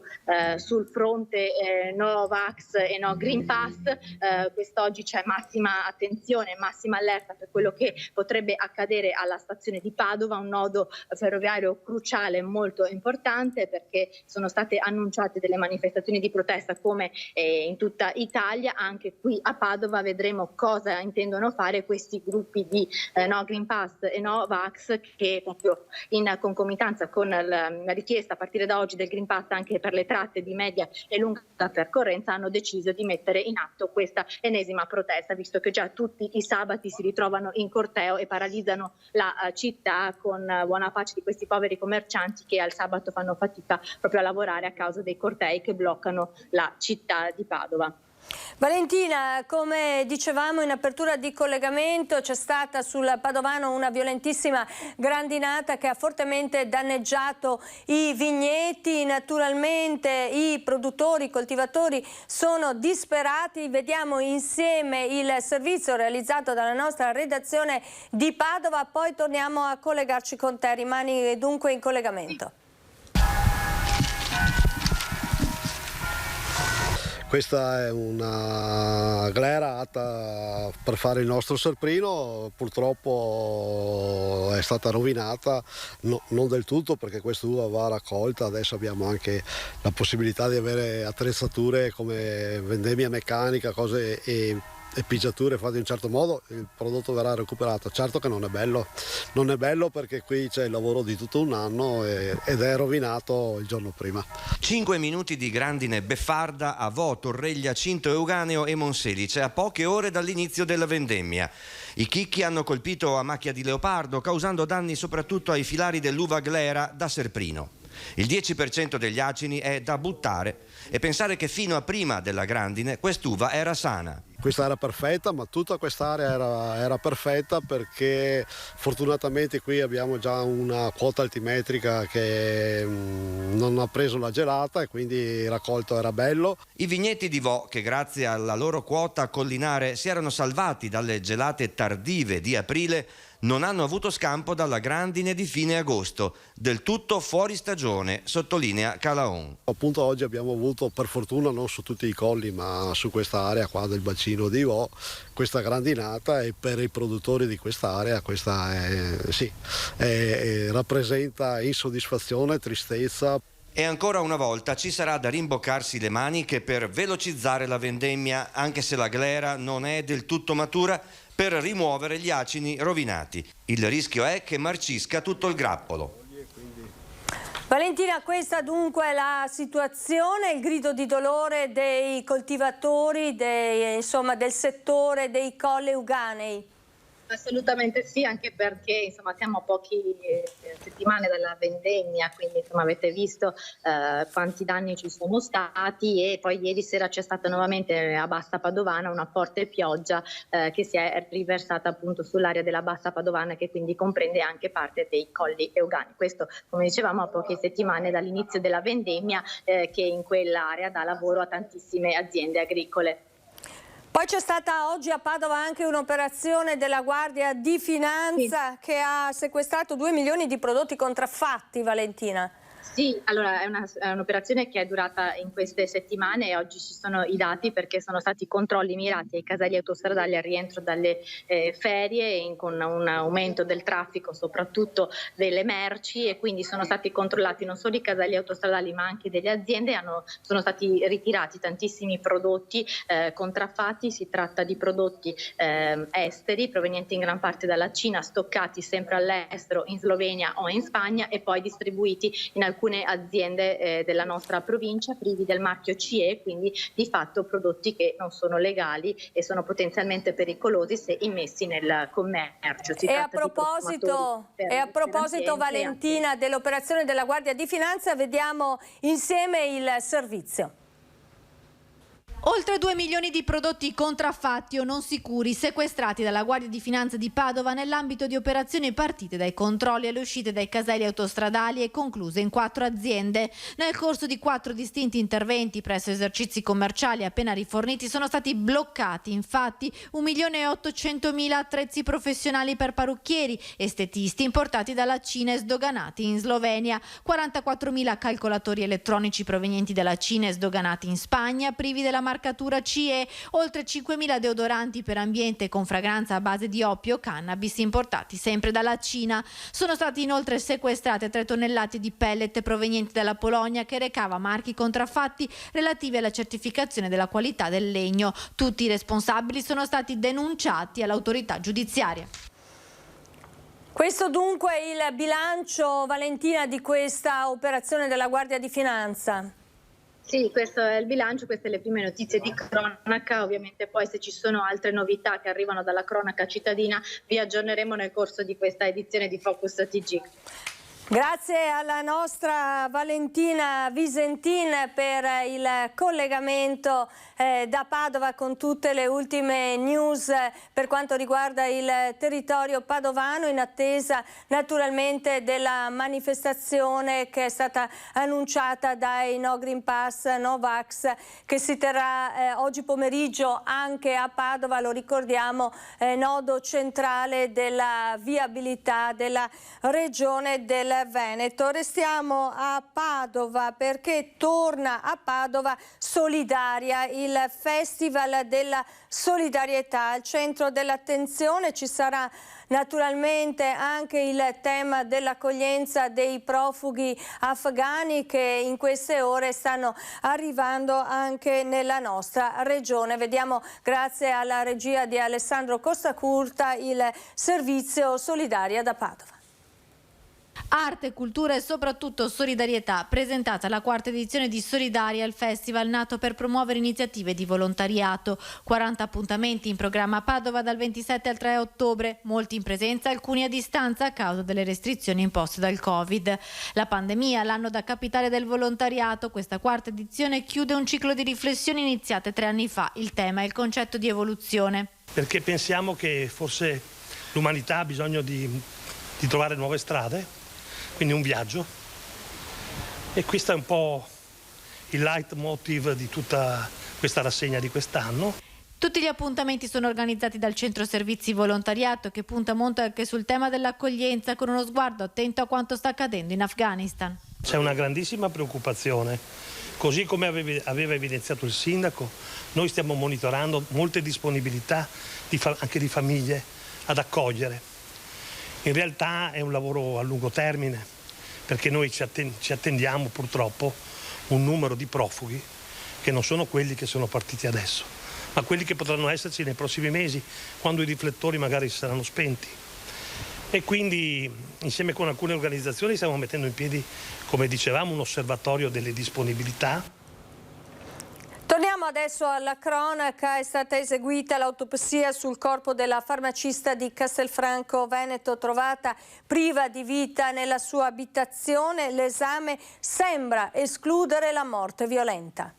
sul fronte no Vax e no Green Pass. Quest'oggi c'è massima attenzione, massima allerta per quello che potrebbe accadere alla stazione di Padova, un nodo ferroviario cruciale molto importante, perché sono state annunciate delle manifestazioni di protesta come in tutta Italia. Anche qui a Padova vedremo cosa intendono fare questi gruppi di no Green Pass e no Vax, che proprio in concomitanza con la richiesta a partire da oggi del Green Pass anche per le tratte di media e lunga percorrenza hanno deciso di mettere in atto questa ennesima protesta, visto che già tutti i sabati si ritrovano in corteo e paralizzano la città, con buona pace di questi poveri commercianti che al sabato fanno fatica proprio a lavorare a causa dei cortei che bloccano la città di Padova. Valentina, come dicevamo in apertura di collegamento, c'è stata sul Padovano una violentissima grandinata che ha fortemente danneggiato i vigneti. Naturalmente i produttori, i coltivatori sono disperati. Vediamo insieme il servizio realizzato dalla nostra redazione di Padova, poi torniamo a collegarci con te. Rimani dunque in collegamento. Questa è una glera atta per fare il nostro serprino, purtroppo è stata rovinata, non del tutto, perché quest'uva va raccolta. Adesso abbiamo anche la possibilità di avere attrezzature come vendemmia meccanica, cose e pigiature fatte in un certo modo, il prodotto verrà recuperato. Certo che non è bello perché qui c'è il lavoro di tutto un anno ed è rovinato il giorno prima. 5 minuti di grandine beffarda a Vo, Torreglia, Cinto Euganeo e Monselice, a poche ore dall'inizio della vendemmia. I chicchi hanno colpito a macchia di leopardo, causando danni soprattutto ai filari dell'uva glera da serprino. Il 10% degli acini è da buttare, e pensare che fino a prima della grandine quest'uva era sana. Questa era perfetta, ma tutta quest'area era perfetta, perché fortunatamente qui abbiamo già una quota altimetrica che non ha preso la gelata e quindi il raccolto era bello. I vigneti di Vo, che grazie alla loro quota collinare si erano salvati dalle gelate tardive di aprile, non hanno avuto scampo dalla grandine di fine agosto, del tutto fuori stagione, sottolinea Calaon. Appunto oggi abbiamo avuto, per fortuna non su tutti i colli ma su questa area qua del bacino di Vo, questa grandinata, e per i produttori di quest'area questa rappresenta insoddisfazione, tristezza. E ancora una volta ci sarà da rimboccarsi le maniche per velocizzare la vendemmia, anche se la glera non è del tutto matura, per rimuovere gli acini rovinati. Il rischio è che marcisca tutto il grappolo. Valentina, questa dunque è la situazione, il grido di dolore dei coltivatori, del settore dei colli euganei. Assolutamente sì, anche perché insomma siamo a poche settimane dalla vendemmia, quindi insomma avete visto quanti danni ci sono stati, e poi ieri sera c'è stata nuovamente a Bassa Padovana una forte pioggia che si è riversata appunto sull'area della Bassa Padovana, che quindi comprende anche parte dei colli euganei. Questo, come dicevamo, a poche settimane dall'inizio della vendemmia che in quell'area dà lavoro a tantissime aziende agricole. Poi c'è stata oggi a Padova anche un'operazione della Guardia di Finanza che ha sequestrato 2 milioni di prodotti contraffatti, Valentina. Sì, allora è un'operazione che è durata in queste settimane, e oggi ci sono i dati perché sono stati controlli mirati ai caselli autostradali al rientro dalle ferie, con un aumento del traffico, soprattutto delle merci, e quindi sono stati controllati non solo i caselli autostradali ma anche delle aziende. Sono stati ritirati tantissimi prodotti contraffatti. Si tratta di prodotti esteri provenienti in gran parte dalla Cina, stoccati sempre all'estero in Slovenia o in Spagna e poi distribuiti in alcune aziende della nostra provincia, privi del marchio CE, quindi di fatto prodotti che non sono legali e sono potenzialmente pericolosi se immessi nel commercio. E a proposito Valentina, dell'operazione della Guardia di Finanza, vediamo insieme il servizio. Oltre 2 milioni di prodotti contraffatti o non sicuri sequestrati dalla Guardia di Finanza di Padova nell'ambito di operazioni partite dai controlli alle uscite dai caselli autostradali e concluse in 4 aziende. Nel corso di 4 distinti interventi presso esercizi commerciali appena riforniti sono stati bloccati infatti 1.800.000 attrezzi professionali per parrucchieri, estetisti importati dalla Cina e sdoganati in Slovenia, 44.000 calcolatori elettronici provenienti dalla Cina e sdoganati in Spagna, privi della marcatura CE, oltre 5.000 deodoranti per ambiente con fragranza a base di oppio o cannabis importati sempre dalla Cina. Sono stati inoltre sequestrate 3 tonnellate di pellet provenienti dalla Polonia che recava marchi contraffatti relativi alla certificazione della qualità del legno. Tutti i responsabili sono stati denunciati all'autorità giudiziaria. Questo dunque è il bilancio, Valentina, di questa operazione della Guardia di Finanza. Sì, questo è il bilancio, queste le prime notizie di cronaca, ovviamente poi se ci sono altre novità che arrivano dalla cronaca cittadina vi aggiorneremo nel corso di questa edizione di Focus TG. Grazie alla nostra Valentina Visentin per il collegamento da Padova con tutte le ultime news per quanto riguarda il territorio padovano, in attesa naturalmente della manifestazione che è stata annunciata dai No Green Pass, No Vax, che si terrà oggi pomeriggio anche a Padova, lo ricordiamo, nodo centrale della viabilità della regione del Veneto. Restiamo a Padova perché torna a Padova Solidaria, il Festival della solidarietà. Al centro dell'attenzione ci sarà naturalmente anche il tema dell'accoglienza dei profughi afghani che in queste ore stanno arrivando anche nella nostra regione. Vediamo, grazie alla regia di Alessandro Costacurta, il servizio Solidaria da Padova. Arte, cultura e soprattutto solidarietà, presentata la 4ª edizione di Solidaria, il festival nato per promuovere iniziative di volontariato. 40 appuntamenti in programma a Padova dal 27 al 3 ottobre, molti in presenza, alcuni a distanza a causa delle restrizioni imposte dal Covid. La pandemia, l'anno da capitale del volontariato, questa 4ª edizione chiude un ciclo di riflessioni iniziate 3 anni fa. Il tema è il concetto di evoluzione. Perché pensiamo che forse l'umanità ha bisogno di trovare nuove strade, quindi un viaggio, e questo è un po' il leitmotiv di tutta questa rassegna di quest'anno. Tutti gli appuntamenti sono organizzati dal Centro Servizi Volontariato, che punta molto anche sul tema dell'accoglienza, con uno sguardo attento a quanto sta accadendo in Afghanistan. C'è una grandissima preoccupazione, così come aveva evidenziato il sindaco. Noi stiamo monitorando molte disponibilità anche di famiglie ad accogliere. In realtà è un lavoro a lungo termine, perché noi ci attendiamo purtroppo un numero di profughi che non sono quelli che sono partiti adesso, ma quelli che potranno esserci nei prossimi mesi, quando i riflettori magari saranno spenti. E quindi insieme con alcune organizzazioni stiamo mettendo in piedi, come dicevamo, un osservatorio delle disponibilità. Torniamo adesso alla cronaca. È stata eseguita l'autopsia sul corpo della farmacista di Castelfranco Veneto, trovata priva di vita nella sua abitazione. L'esame sembra escludere la morte violenta.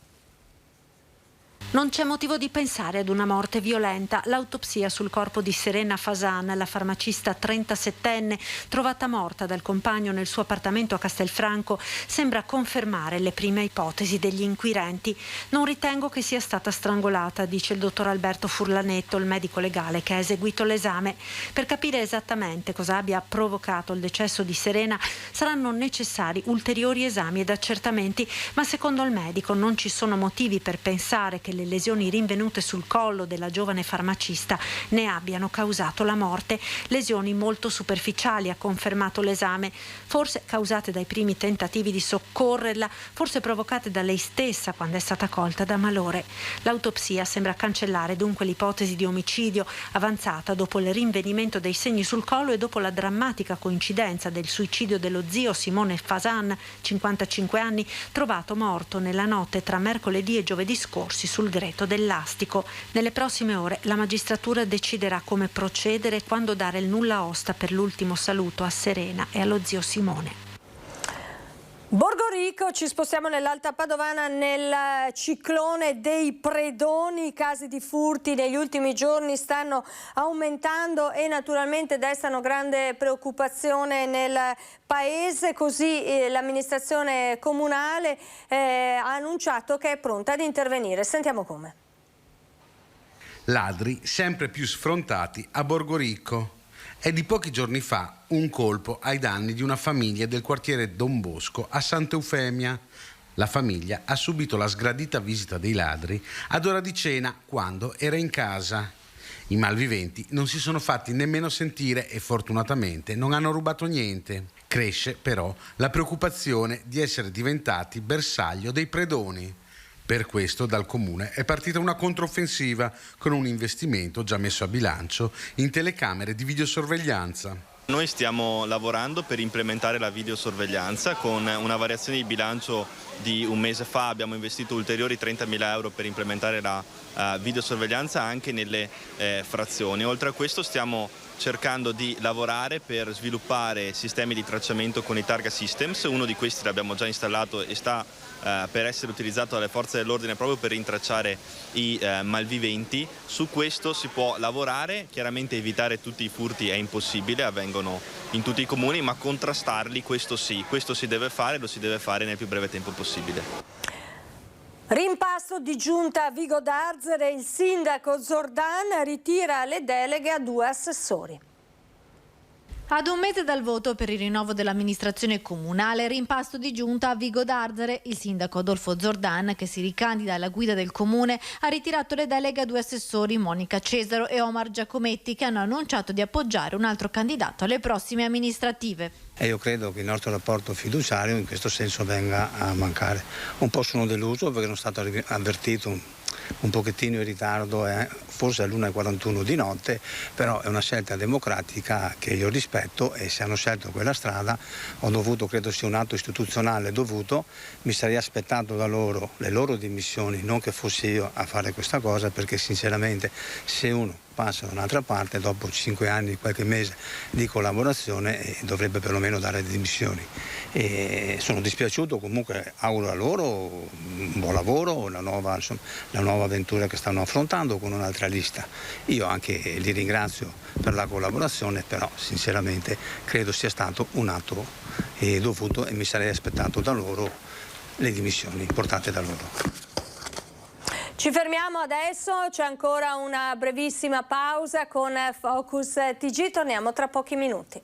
Non c'è motivo di pensare ad una morte violenta. L'autopsia sul corpo di Serena Fasan, la farmacista 37enne, trovata morta dal compagno nel suo appartamento a Castelfranco, sembra confermare le prime ipotesi degli inquirenti. Non ritengo che sia stata strangolata, dice il dottor Alberto Furlanetto, il medico legale che ha eseguito l'esame. Per capire esattamente cosa abbia provocato il decesso di Serena saranno necessari ulteriori esami ed accertamenti, ma secondo il medico non ci sono motivi per pensare che le lesioni rinvenute sul collo della giovane farmacista ne abbiano causato la morte. Lesioni molto superficiali, ha confermato l'esame, forse causate dai primi tentativi di soccorrerla, forse provocate da lei stessa quando è stata colta da malore. L'autopsia sembra cancellare dunque l'ipotesi di omicidio avanzata dopo il rinvenimento dei segni sul collo e dopo la drammatica coincidenza del suicidio dello zio Simone Fasan, 55 anni, trovato morto nella notte tra mercoledì e giovedì scorsi sul Greto dell'Astico. Nelle prossime ore la magistratura deciderà come procedere e quando dare il nulla osta per l'ultimo saluto a Serena e allo zio Simone. Borgorico, ci spostiamo nell'Alta Padovana nel ciclone dei predoni. I casi di furti negli ultimi giorni stanno aumentando e naturalmente destano grande preoccupazione nel paese, così l'amministrazione comunale ha annunciato che è pronta ad intervenire. Sentiamo come. Ladri sempre più sfrontati a Borgorico. È di pochi giorni fa un colpo ai danni di una famiglia del quartiere Don Bosco a Santa Eufemia. La famiglia ha subito la sgradita visita dei ladri ad ora di cena quando era in casa. I malviventi non si sono fatti nemmeno sentire e fortunatamente non hanno rubato niente. Cresce però la preoccupazione di essere diventati bersaglio dei predoni. Per questo dal Comune è partita una controffensiva con un investimento già messo a bilancio in telecamere di videosorveglianza. Noi stiamo lavorando per implementare la videosorveglianza con una variazione di bilancio di un mese fa. Abbiamo investito ulteriori 30.000 euro per implementare la videosorveglianza anche nelle frazioni. Oltre a questo stiamo cercando di lavorare per sviluppare sistemi di tracciamento con i Targa Systems. Uno di questi l'abbiamo già installato e sta per essere utilizzato dalle forze dell'ordine proprio per rintracciare i malviventi. Su questo si può lavorare, chiaramente evitare tutti i furti è impossibile, avvengono in tutti i comuni, ma contrastarli questo sì, questo si deve fare, lo si deve fare nel più breve tempo possibile. Rimpasto di giunta a Vigo d'Arzere, il sindaco Zordan ritira le deleghe a 2 assessori. Ad un mese dal voto per il rinnovo dell'amministrazione comunale, rimpasto di giunta a Vigo d'Arzere, il sindaco Adolfo Zordan, che si ricandida alla guida del comune, ha ritirato le deleghe a 2 assessori, Monica Cesaro e Omar Giacometti, che hanno annunciato di appoggiare un altro candidato alle prossime amministrative. E io credo che il nostro rapporto fiduciario in questo senso venga a mancare. Un po' sono deluso perché sono stato avvertito un pochettino in ritardo, forse alle 1:41 di notte, però è una scelta democratica che io rispetto e se hanno scelto quella strada ho dovuto, credo sia un atto istituzionale dovuto, mi sarei aspettato da loro le loro dimissioni, non che fossi io a fare questa cosa, perché sinceramente se uno passa da un'altra parte dopo 5 anni, qualche mese di collaborazione dovrebbe perlomeno dare le dimissioni. E sono dispiaciuto, comunque auguro a loro un buon lavoro, la nuova avventura che stanno affrontando con un'altra lista. Io anche li ringrazio per la collaborazione, però sinceramente credo sia stato un atto dovuto e mi sarei aspettato da loro le dimissioni portate da loro. Ci fermiamo adesso, c'è ancora una brevissima pausa con Focus TG, torniamo tra pochi minuti.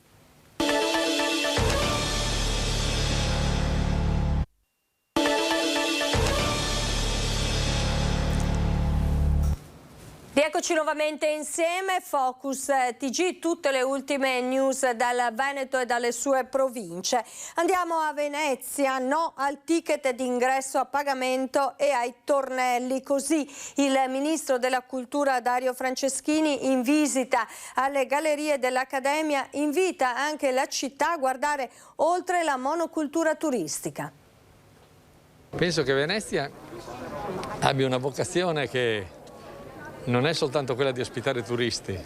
Rieccoci nuovamente insieme, Focus TG, tutte le ultime news dal Veneto e dalle sue province. Andiamo a Venezia, no al ticket d'ingresso a pagamento e ai tornelli. Così il ministro della Cultura Dario Franceschini, in visita alle gallerie dell'Accademia, invita anche la città a guardare oltre la monocultura turistica. Penso che Venezia abbia una vocazione che non è soltanto quella di ospitare turisti,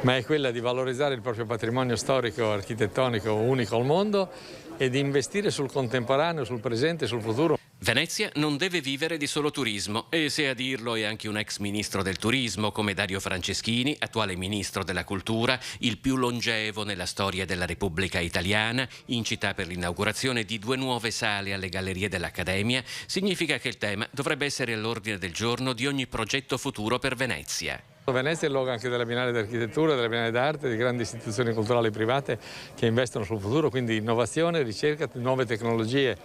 ma è quella di valorizzare il proprio patrimonio storico, architettonico unico al mondo e di investire sul contemporaneo, sul presente e sul futuro. Venezia non deve vivere di solo turismo e se a dirlo è anche un ex ministro del turismo come Dario Franceschini, attuale ministro della cultura, il più longevo nella storia della Repubblica Italiana, in città per l'inaugurazione di 2 nuove sale alle gallerie dell'Accademia, significa che il tema dovrebbe essere all'ordine del giorno di ogni progetto futuro per Venezia. Venezia è il luogo anche della Biennale d'Architettura, della Biennale d'Arte, di grandi istituzioni culturali private che investono sul futuro, quindi innovazione, ricerca, nuove tecnologie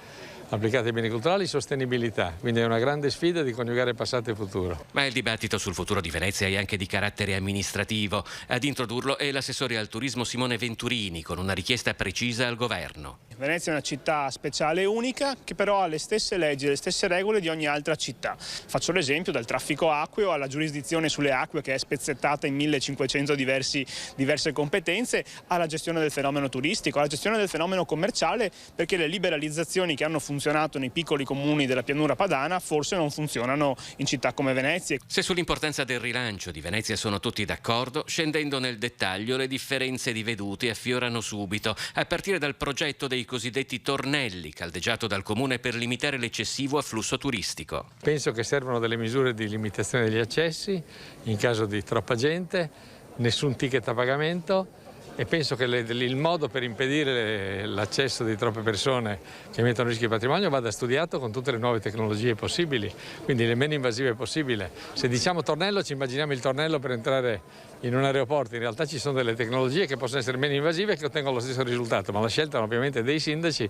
applicate ai beni culturali, sostenibilità, quindi è una grande sfida di coniugare passato e futuro. Ma il dibattito sul futuro di Venezia è anche di carattere amministrativo. Ad introdurlo è l'assessore al turismo Simone Venturini con una richiesta precisa al governo. Venezia è una città speciale e unica che però ha le stesse leggi e le stesse regole di ogni altra città. Faccio l'esempio dal traffico acqueo alla giurisdizione sulle acque che è spezzettata in 1500 diverse competenze, alla gestione del fenomeno turistico, alla gestione del fenomeno commerciale, perché le liberalizzazioni che hanno funzionato funzionato nei piccoli comuni della pianura padana, forse non funzionano in città come Venezia. Se sull'importanza del rilancio di Venezia sono tutti d'accordo, scendendo nel dettaglio le differenze di vedute affiorano subito, a partire dal progetto dei cosiddetti tornelli, caldeggiato dal comune per limitare l'eccessivo afflusso turistico. Penso che servono delle misure di limitazione degli accessi in caso di troppa gente, nessun ticket a pagamento, e penso che il modo per impedire l'accesso di troppe persone che mettono a rischio il patrimonio vada studiato con tutte le nuove tecnologie possibili, quindi le meno invasive possibile. Se diciamo tornello ci immaginiamo il tornello per entrare in un aeroporto, in realtà ci sono delle tecnologie che possono essere meno invasive e che ottengono lo stesso risultato, ma la scelta ovviamente dei sindaci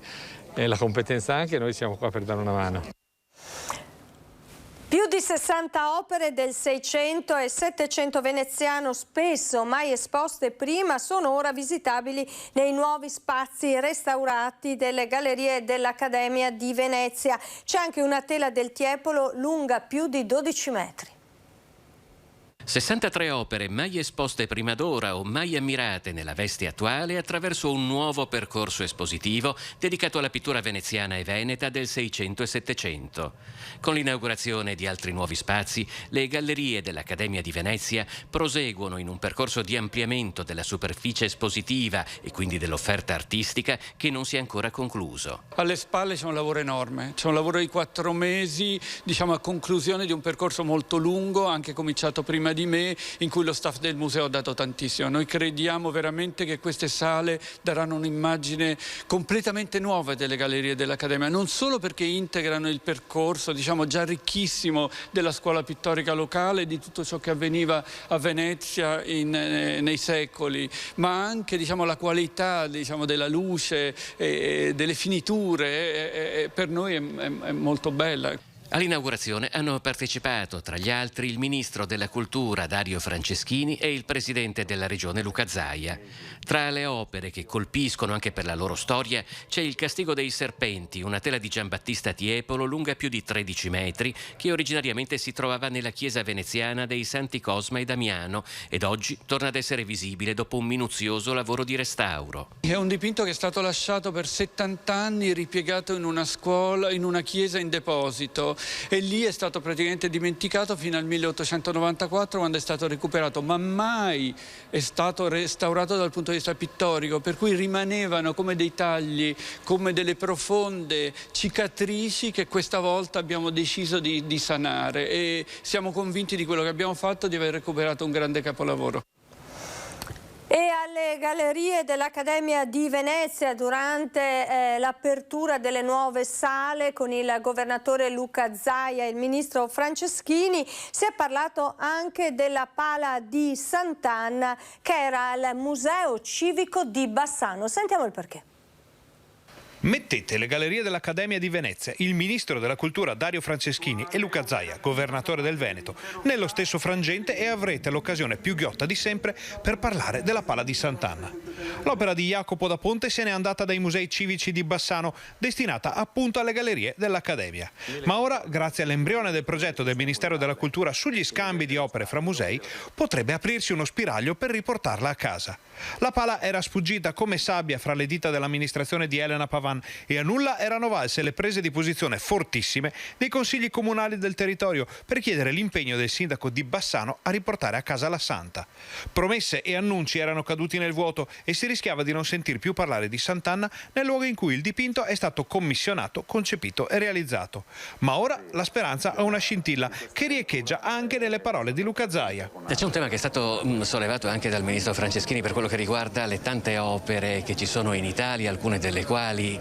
e la competenza anche, noi siamo qua per dare una mano. Più di 60 opere del 600 e 700 veneziano, spesso mai esposte prima, sono ora visitabili nei nuovi spazi restaurati delle gallerie dell'Accademia di Venezia. C'è anche una tela del Tiepolo lunga più di 12 metri. 63 opere mai esposte prima d'ora o mai ammirate nella veste attuale attraverso un nuovo percorso espositivo dedicato alla pittura veneziana e veneta del 600 e 700. Con l'inaugurazione di altri nuovi spazi, le gallerie dell'Accademia di Venezia proseguono in un percorso di ampliamento della superficie espositiva e quindi dell'offerta artistica che non si è ancora concluso. Alle spalle c'è un lavoro enorme, c'è un lavoro di 4 mesi, diciamo a conclusione di un percorso molto lungo, anche cominciato prima di me, in cui lo staff del museo ha dato tantissimo. Noi crediamo veramente che queste sale daranno un'immagine completamente nuova delle gallerie dell'Accademia, non solo perché integrano il percorso, diciamo, già ricchissimo della scuola pittorica locale, di tutto ciò che avveniva a Venezia nei secoli, ma anche, diciamo, la qualità, diciamo, della luce, delle finiture, per noi è molto bella. All'inaugurazione hanno partecipato, tra gli altri, il ministro della Cultura Dario Franceschini e il presidente della regione Luca Zaia. Tra le opere che colpiscono anche per la loro storia c'è il Castigo dei Serpenti, una tela di Giambattista Tiepolo lunga più di 13 metri che originariamente si trovava nella chiesa veneziana dei Santi Cosma e Damiano ed oggi torna ad essere visibile dopo un minuzioso lavoro di restauro. È un dipinto che è stato lasciato per 70 anni ripiegato in una scuola, in una chiesa in deposito. E lì è stato praticamente dimenticato fino al 1894 quando è stato recuperato, ma mai è stato restaurato dal punto di vista pittorico, per cui rimanevano come dei tagli, come delle profonde cicatrici che questa volta abbiamo deciso di sanare e siamo convinti di quello che abbiamo fatto, di aver recuperato un grande capolavoro. E alle gallerie dell'Accademia di Venezia, durante l'apertura delle nuove sale con il governatore Luca Zaia e il ministro Franceschini, si è parlato anche della pala di Sant'Anna che era al Museo Civico di Bassano. Sentiamo il perché. Mettete le gallerie dell'Accademia di Venezia, il ministro della Cultura Dario Franceschini e Luca Zaia, governatore del Veneto, nello stesso frangente e avrete l'occasione più ghiotta di sempre per parlare della pala di Sant'Anna. L'opera di Jacopo da Ponte se n'è andata dai musei civici di Bassano, destinata appunto alle gallerie dell'Accademia. Ma ora, grazie all'embrione del progetto del Ministero della Cultura sugli scambi di opere fra musei, potrebbe aprirsi uno spiraglio per riportarla a casa. La pala era sfuggita come sabbia fra le dita dell'amministrazione di Elena Pavan e a nulla erano valse le prese di posizione fortissime dei consigli comunali del territorio per chiedere l'impegno del sindaco di Bassano a riportare a casa la Santa. Promesse e annunci erano caduti nel vuoto e si rischiava di non sentir più parlare di Sant'Anna nel luogo in cui il dipinto è stato commissionato, concepito e realizzato. Ma ora la speranza ha una scintilla che riecheggia anche nelle parole di Luca Zaia. C'è un tema che è stato sollevato anche dal ministro Franceschini per quello che riguarda le tante opere che ci sono in Italia, alcune delle quali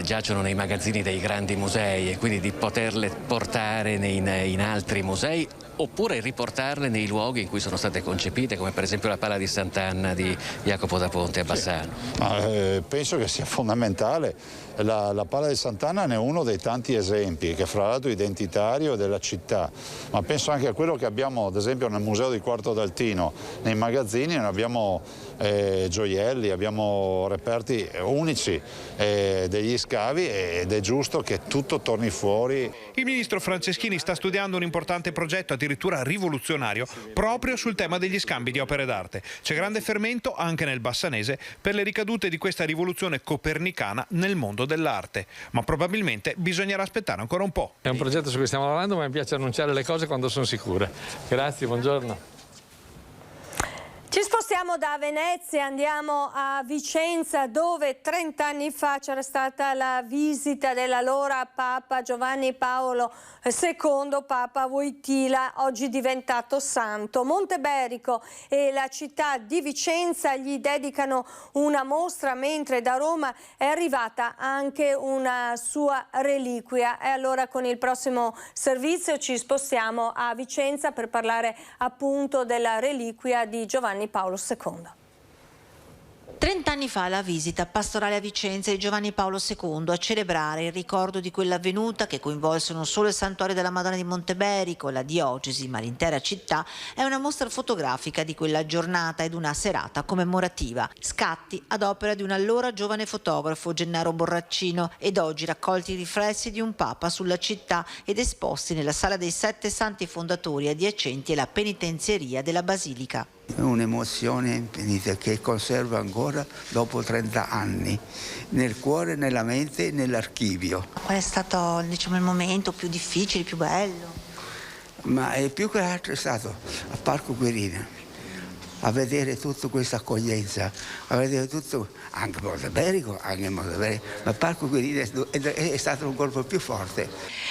giacciono nei magazzini dei grandi musei e quindi di poterle portare in altri musei oppure riportarle nei luoghi in cui sono state concepite, come per esempio la pala di Sant'Anna di Jacopo da Ponte a Bassano. Penso che sia fondamentale. La pala di Sant'Anna ne è uno dei tanti esempi, che fra l'altro è identitario della città, ma penso anche a quello che abbiamo ad esempio nel Museo di Quarto d'Altino. Nei magazzini noi abbiamo gioielli, abbiamo reperti unici degli scavi ed è giusto che tutto torni fuori. Il ministro Franceschini sta studiando un importante progetto a addirittura rivoluzionario proprio sul tema degli scambi di opere d'arte. C'è grande fermento anche nel Bassanese per le ricadute di questa rivoluzione copernicana nel mondo dell'arte, ma probabilmente bisognerà aspettare ancora un po'. È un progetto su cui stiamo lavorando, ma mi piace annunciare le cose quando sono sicure. Grazie, buongiorno. Ci spostiamo da Venezia, andiamo a Vicenza, dove 30 anni fa c'era stata la visita dell'allora Papa Giovanni Paolo II, Papa Wojtyla, oggi diventato santo. Monteberico e la città di Vicenza gli dedicano una mostra, mentre da Roma è arrivata anche una sua reliquia. E allora con il prossimo servizio ci spostiamo a Vicenza per parlare appunto della reliquia di Giovanni Paolo II. 30 anni fa la visita pastorale a Vicenza di Giovanni Paolo II a celebrare il ricordo di quell'avvenuta che coinvolse non solo il santuario della Madonna di Monteberico, la diocesi, ma l'intera città, è una mostra fotografica di quella giornata ed una serata commemorativa. Scatti ad opera di un allora giovane fotografo, Gennaro Borraccino, ed oggi raccolti i riflessi di un papa sulla città ed esposti nella Sala dei 7 Santi Fondatori adiacenti alla penitenzieria della Basilica. Un'emozione infinita che conservo ancora dopo 30 anni, nel cuore, nella mente e nell'archivio. Qual è stato, diciamo, il momento più difficile, più bello? Ma più che altro è stato a Parco Quirino, a vedere tutta questa accoglienza, a vedere tutto, anche Monteberico, ma Parco Quirino è stato un colpo più forte.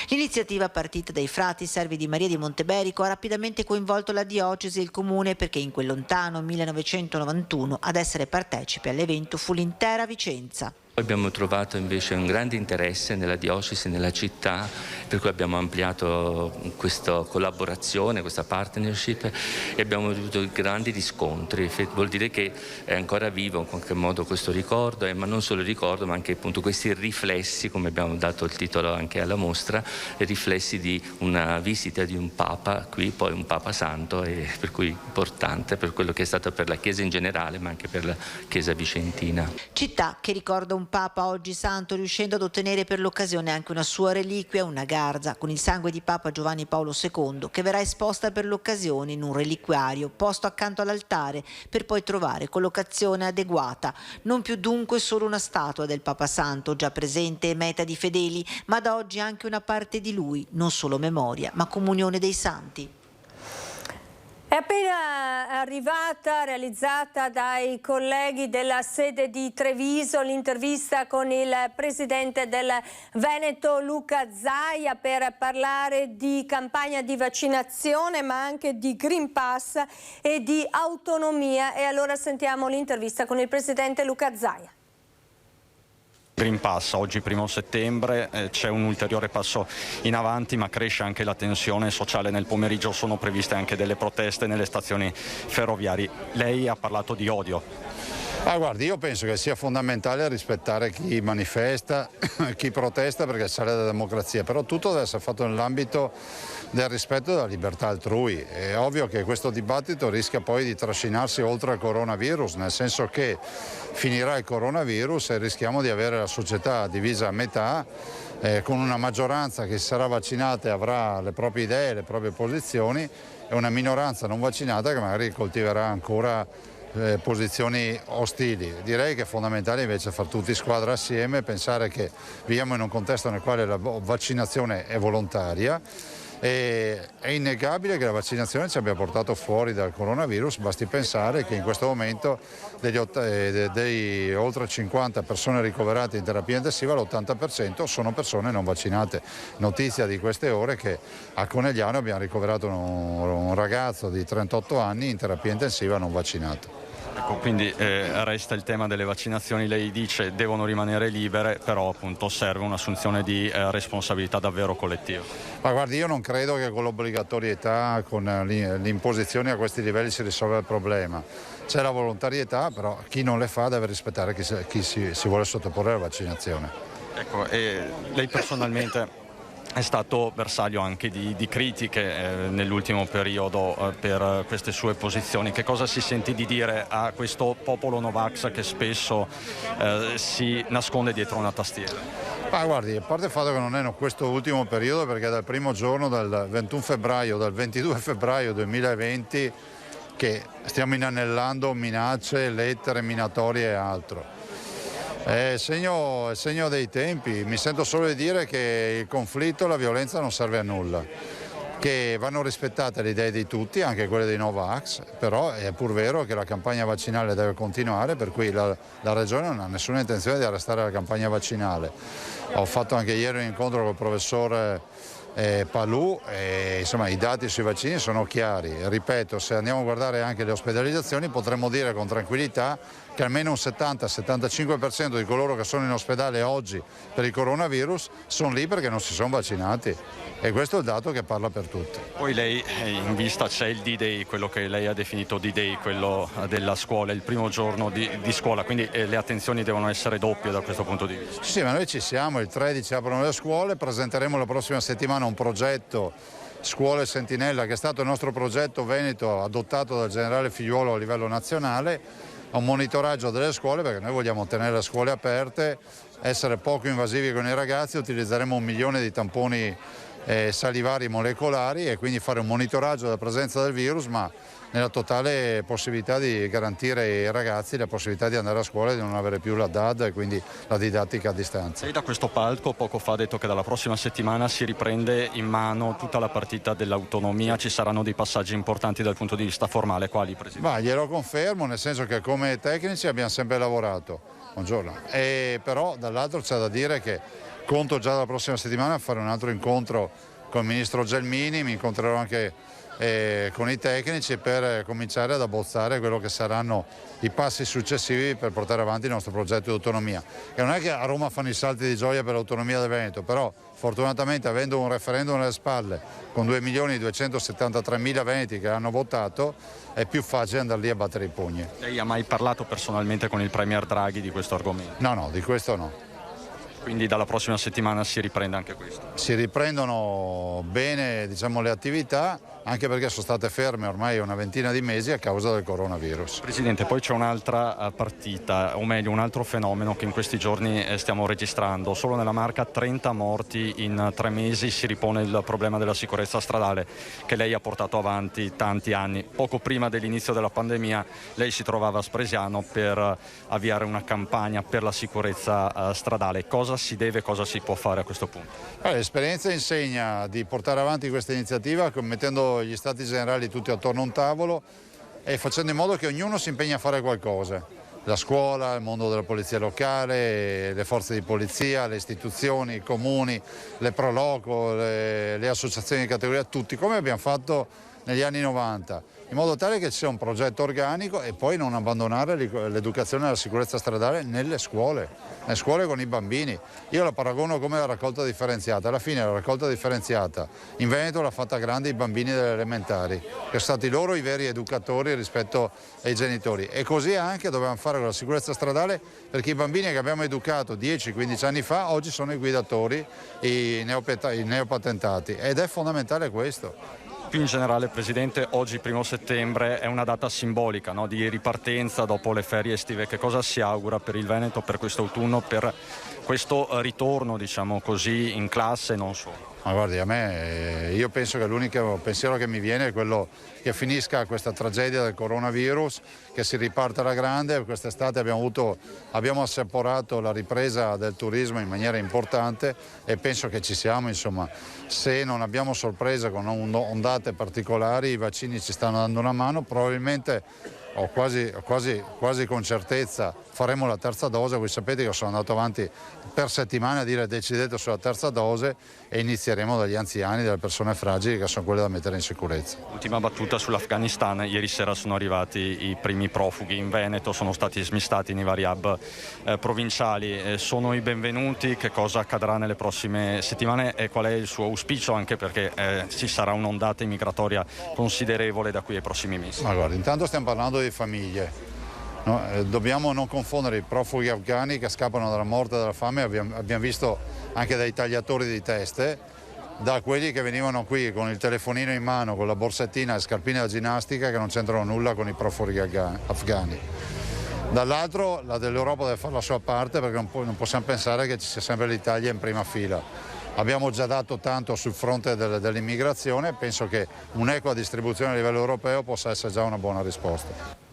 L'iniziativa partita dai frati servi di Maria di Monteberico ha rapidamente coinvolto la diocesi e il comune, perché in quel lontano 1991 ad essere partecipe all'evento fu l'intera Vicenza. Abbiamo trovato invece un grande interesse nella diocesi, nella città, per cui abbiamo ampliato questa collaborazione, questa partnership, e abbiamo avuto grandi riscontri. Vuol dire che è ancora vivo in qualche modo questo ricordo, ma non solo il ricordo, ma anche appunto questi riflessi, come abbiamo dato il titolo anche alla mostra, riflessi di una visita di un Papa, qui poi un Papa santo, e per cui importante per quello che è stato per la Chiesa in generale, ma anche per la Chiesa vicentina. Città che ricorda un Papa oggi santo, riuscendo ad ottenere per l'occasione anche una sua reliquia, una garza con il sangue di Papa Giovanni Paolo II, che verrà esposta per l'occasione in un reliquiario posto accanto all'altare, per poi trovare collocazione adeguata. Non più dunque solo una statua del Papa Santo, già presente e meta di fedeli, ma da oggi anche una parte di lui, non solo memoria, ma comunione dei santi. È appena arrivata, realizzata dai colleghi della sede di Treviso, l'intervista con il presidente del Veneto Luca Zaia per parlare di campagna di vaccinazione, ma anche di Green Pass e di autonomia. E allora sentiamo l'intervista con il presidente Luca Zaia. Green Pass, oggi 1° settembre, c'è un ulteriore passo in avanti, ma cresce anche la tensione sociale. Nel pomeriggio sono previste anche delle proteste nelle stazioni ferroviarie. Lei ha parlato di odio. Guardi, io penso che sia fondamentale rispettare chi manifesta, chi protesta, perché sarà la democrazia, però tutto deve essere fatto nell'ambito del rispetto della libertà altrui. È ovvio che questo dibattito rischia poi di trascinarsi oltre al coronavirus, nel senso che finirà il coronavirus e rischiamo di avere la società divisa a metà, con una maggioranza che sarà vaccinata e avrà le proprie idee, le proprie posizioni, e una minoranza non vaccinata che magari coltiverà ancora posizioni ostili. Direi che è fondamentale invece far tutti squadra assieme, pensare che viviamo in un contesto nel quale la vaccinazione è volontaria. È innegabile che la vaccinazione ci abbia portato fuori dal coronavirus, basti pensare che in questo momento dei oltre 50 persone ricoverate in terapia intensiva, l'80% sono persone non vaccinate. Notizia di queste ore che a Conegliano abbiamo ricoverato un ragazzo di 38 anni in terapia intensiva non vaccinato. Ecco, quindi resta il tema delle vaccinazioni, lei dice devono rimanere libere, però appunto serve un'assunzione di responsabilità davvero collettiva. Ma guardi, io non credo che con l'obbligatorietà, con l'imposizione a questi livelli si risolva il problema. C'è la volontarietà, però chi non le fa deve rispettare chi si vuole sottoporre alla vaccinazione. Ecco, e lei personalmente è stato bersaglio anche di critiche nell'ultimo periodo per queste sue posizioni. Che cosa si sente di dire a questo popolo Novax che spesso si nasconde dietro una tastiera? Ma guardi, a parte il fatto che non è questo ultimo periodo, perché dal primo giorno, dal 21 febbraio, dal 22 febbraio 2020, che stiamo inanellando minacce, lettere minatorie e altro. È segno dei tempi. Mi sento solo di dire che il conflitto e la violenza non serve a nulla, che vanno rispettate le idee di tutti, anche quelle dei Novax, però è pur vero che la campagna vaccinale deve continuare, per cui la Regione non ha nessuna intenzione di arrestare la campagna vaccinale. Ho fatto anche ieri un incontro col professore Palù e insomma i dati sui vaccini sono chiari. Ripeto, se andiamo a guardare anche le ospedalizzazioni potremmo dire con tranquillità che almeno un 70-75% di coloro che sono in ospedale oggi per il coronavirus sono lì perché non si sono vaccinati, e questo è il dato che parla per tutti. Poi lei in vista c'è il D-Day, quello che lei ha definito D-Day, quello della scuola, il primo giorno di scuola, quindi le attenzioni devono essere doppie da questo punto di vista. Sì, ma noi ci siamo, il 13 aprono le scuole, presenteremo la prossima settimana un progetto Scuole Sentinella, che è stato il nostro progetto veneto adottato dal generale Figliuolo a livello nazionale, a un monitoraggio delle scuole, perché noi vogliamo tenere le scuole aperte, essere poco invasivi con i ragazzi. Utilizzeremo 1 milione di tamponi salivari molecolari e quindi fare un monitoraggio della presenza del virus, ma nella totale possibilità di garantire ai ragazzi la possibilità di andare a scuola e di non avere più la DAD e quindi la didattica a distanza. Lei da questo palco poco fa ha detto che dalla prossima settimana si riprende in mano tutta la partita dell'autonomia, ci saranno dei passaggi importanti dal punto di vista formale, quali, Presidente? Ma glielo confermo, nel senso che come tecnici abbiamo sempre lavorato, buongiorno, però dall'altro c'è da dire che conto già la prossima settimana a fare un altro incontro con il Ministro Gelmini, mi incontrerò anche con i tecnici per cominciare ad abbozzare quello che saranno i passi successivi per portare avanti il nostro progetto di autonomia. E non è che a Roma fanno i salti di gioia per l'autonomia del Veneto, però fortunatamente avendo un referendum alle spalle con 2.273.000 veneti che hanno votato è più facile andare lì a battere i pugni. Lei ha mai parlato personalmente con il Premier Draghi di questo argomento? No, di questo no. Quindi dalla prossima settimana si riprende anche questo? Si riprendono bene, diciamo, le attività, anche perché sono state ferme ormai una ventina di mesi a causa del coronavirus. Presidente, poi c'è un'altra partita, o meglio un altro fenomeno che in questi giorni stiamo registrando. Solo nella Marca 30 morti in 3 mesi. Si ripone il problema della sicurezza stradale che lei ha portato avanti tanti anni. Poco prima dell'inizio della pandemia lei si trovava a Spresiano per avviare una campagna per la sicurezza stradale. Cosa si deve, cosa si può fare a questo punto? L'esperienza insegna di portare avanti questa iniziativa mettendo gli stati generali tutti attorno a un tavolo e facendo in modo che ognuno si impegni a fare qualcosa. La scuola, il mondo della polizia locale, le forze di polizia, le istituzioni, i comuni, le Proloco, le associazioni di categoria, tutti, come abbiamo fatto negli anni 90, in modo tale che ci sia un progetto organico e poi non abbandonare l'educazione alla sicurezza stradale nelle scuole con i bambini. Io la paragono come la raccolta differenziata. Alla fine la raccolta differenziata in Veneto l'ha fatta grande i bambini delle elementari, che sono stati loro i veri educatori rispetto ai genitori. E così anche dovevamo fare con la sicurezza stradale, perché i bambini che abbiamo educato 10-15 anni fa oggi sono i guidatori, i neopatentati, ed è fondamentale questo. Più in generale, Presidente, oggi 1° settembre è una data simbolica, no? Di ripartenza dopo le ferie estive. Che cosa si augura per il Veneto, per questo autunno, per questo ritorno, diciamo così, in classe e non solo? Ma guardi, io penso che l'unico pensiero che mi viene è quello che finisca questa tragedia del coronavirus, che si riparta alla grande. Quest'estate abbiamo assaporato la ripresa del turismo in maniera importante e penso che ci siamo, insomma. Se non abbiamo sorprese con ondate particolari, i vaccini ci stanno dando una mano, probabilmente o quasi con certezza faremo la terza dose. Voi sapete che sono andato avanti per settimane a dire decidete sulla terza dose e inizieremo dagli anziani, dalle persone fragili, che sono quelle da mettere in sicurezza. Ultima battuta sull'Afghanistan. Ieri sera sono arrivati i primi profughi in Veneto, sono stati smistati nei vari hub provinciali. Sono i benvenuti? Che cosa accadrà nelle prossime settimane e qual è il suo auspicio, anche perché ci sarà un'ondata immigratoria considerevole da qui ai prossimi mesi? Ma guarda, intanto stiamo parlando di famiglie. No, dobbiamo non confondere i profughi afghani che scappano dalla morte e dalla fame, abbiamo visto anche dai tagliatori di teste, da quelli che venivano qui con il telefonino in mano, con la borsettina e scarpine da ginnastica, che non c'entrano nulla con i profughi afghani. Dall'altro la dell'Europa deve fare la sua parte, perché non possiamo pensare che ci sia sempre l'Italia in prima fila. Abbiamo già dato tanto sul fronte dell'immigrazione, penso che un'equa distribuzione a livello europeo possa essere già una buona risposta.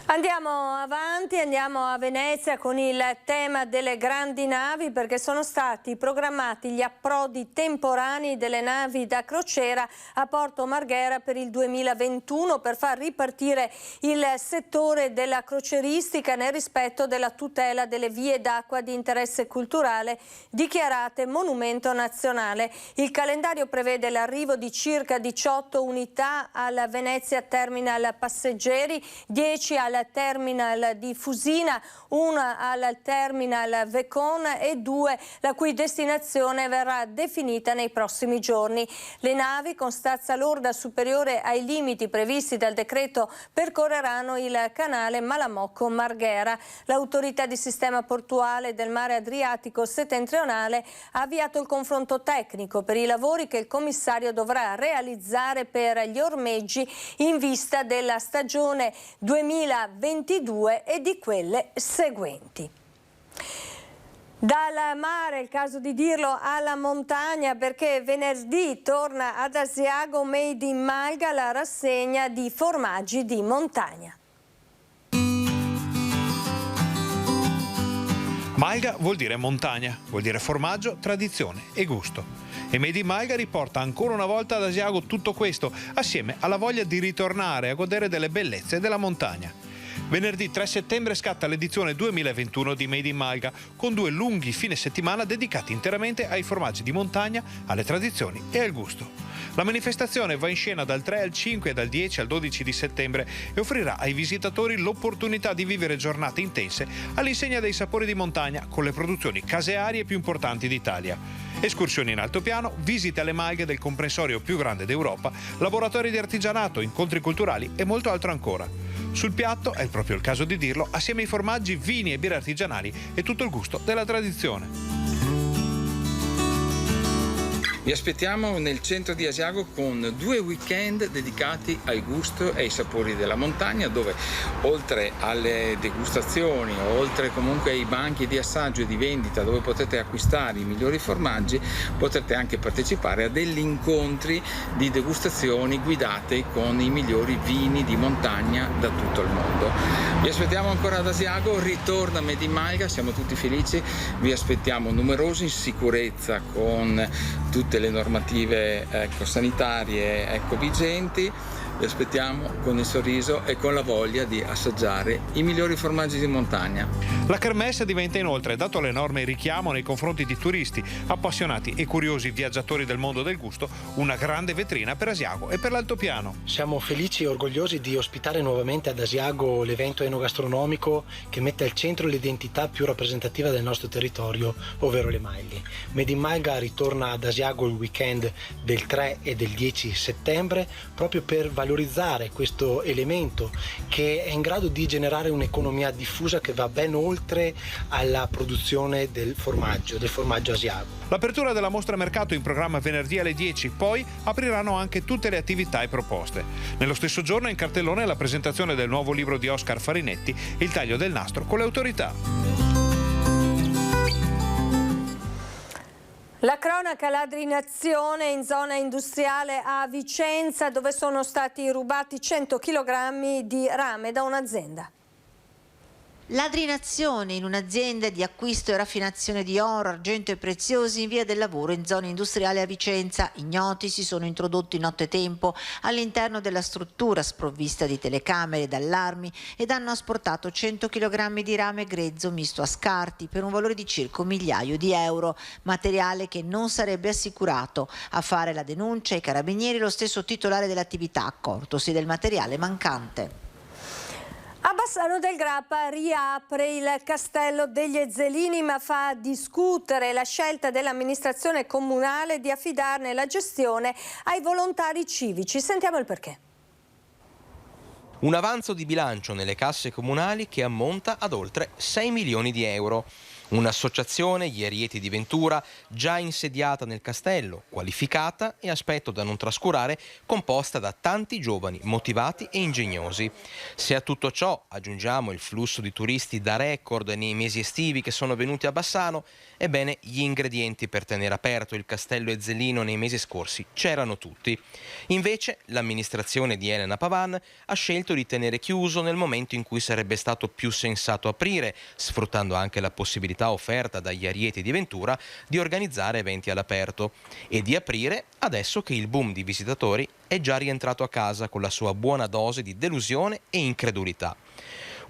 Andiamo avanti, andiamo a Venezia con il tema delle grandi navi, perché sono stati programmati gli approdi temporanei delle navi da crociera a Porto Marghera per il 2021 per far ripartire il settore della crocieristica nel rispetto della tutela delle vie d'acqua di interesse culturale dichiarate monumento nazionale. Il calendario prevede l'arrivo di circa 18 unità al Venezia Terminal Passeggeri, 10 al Terminal di Fusina, una al Terminal Vecon e 2 la cui destinazione verrà definita nei prossimi giorni. Le navi con stazza lorda superiore ai limiti previsti dal decreto percorreranno il canale Malamocco-Marghera. L'autorità di sistema portuale del mare Adriatico settentrionale ha avviato il confronto tecnico per i lavori che il commissario dovrà realizzare per gli ormeggi in vista della stagione 2022 e di quelle seguenti. Dal mare, il caso di dirlo, alla montagna, perché venerdì torna ad Asiago Made in Malga la rassegna di formaggi di montagna. Malga vuol dire montagna, vuol dire formaggio, tradizione e gusto. E Made in Malga riporta ancora una volta ad Asiago tutto questo, assieme alla voglia di ritornare a godere delle bellezze della montagna. Venerdì 3 settembre scatta l'edizione 2021 di Made in Malga, con 2 lunghi fine settimana dedicati interamente ai formaggi di montagna, alle tradizioni e al gusto. La manifestazione va in scena dal 3 al 5 e dal 10 al 12 di settembre e offrirà ai visitatori l'opportunità di vivere giornate intense all'insegna dei sapori di montagna con le produzioni casearie più importanti d'Italia. Escursioni in altopiano, visite alle malghe del comprensorio più grande d'Europa, laboratori di artigianato, incontri culturali e molto altro ancora. Sul piatto, è proprio il caso di dirlo, assieme ai formaggi, vini e birre artigianali e tutto il gusto della tradizione. Vi aspettiamo nel centro di Asiago con 2 weekend dedicati al gusto e ai sapori della montagna, dove oltre alle degustazioni, oltre comunque ai banchi di assaggio e di vendita dove potete acquistare i migliori formaggi, potrete anche partecipare a degli incontri di degustazioni guidate con i migliori vini di montagna da tutto il mondo. Vi aspettiamo ancora ad Asiago, ritorna Made in Malga, siamo tutti felici, vi aspettiamo numerosi in sicurezza con tutte le normative sanitarie vigenti. Vi aspettiamo con il sorriso e con la voglia di assaggiare i migliori formaggi di montagna. La kermesse diventa inoltre, dato l'enorme richiamo nei confronti di turisti, appassionati e curiosi viaggiatori del mondo del gusto, una grande vetrina per Asiago e per l'altopiano. Siamo felici e orgogliosi di ospitare nuovamente ad Asiago l'evento enogastronomico che mette al centro l'identità più rappresentativa del nostro territorio, ovvero le malghe. Made in Malga ritorna ad Asiago il weekend del 3 e del 10 settembre proprio per valorizzare questo elemento che è in grado di generare un'economia diffusa che va ben oltre alla produzione del formaggio asiago. L'apertura della mostra mercato in programma venerdì alle 10, poi apriranno anche tutte le attività e proposte. Nello stesso giorno in cartellone la presentazione del nuovo libro di Oscar Farinetti e il taglio del nastro con le autorità. La cronaca ladri in azione in zona industriale a Vicenza, dove sono stati rubati 100 kg di rame da un'azienda. Ladri in azione in un'azienda di acquisto e raffinazione di oro, argento e preziosi in via del lavoro in zona industriale a Vicenza. Ignoti si sono introdotti nottetempo all'interno della struttura sprovvista di telecamere ed allarmi ed hanno asportato 100 kg di rame grezzo misto a scarti per un valore di circa €1.000.000, materiale che non sarebbe assicurato. A fare la denuncia ai carabinieri lo stesso titolare dell'attività, accortosi del materiale mancante. A Bassano del Grappa riapre il Castello degli Ezzelini, ma fa discutere la scelta dell'amministrazione comunale di affidarne la gestione ai volontari civici. Sentiamo il perché. Un avanzo di bilancio nelle casse comunali che ammonta ad oltre 6 milioni di euro. Un'associazione, gli Arieti di Ventura, già insediata nel castello, qualificata e, aspetto da non trascurare, composta da tanti giovani motivati e ingegnosi. Se a tutto ciò aggiungiamo il flusso di turisti da record nei mesi estivi che sono venuti a Bassano, ebbene gli ingredienti per tenere aperto il castello Ezzelino nei mesi scorsi c'erano tutti. Invece l'amministrazione di Elena Pavan ha scelto di tenere chiuso nel momento in cui sarebbe stato più sensato aprire, sfruttando anche la possibilità offerta dagli Arieti di Ventura di organizzare eventi all'aperto e di aprire adesso che il boom di visitatori è già rientrato a casa con la sua buona dose di delusione e incredulità.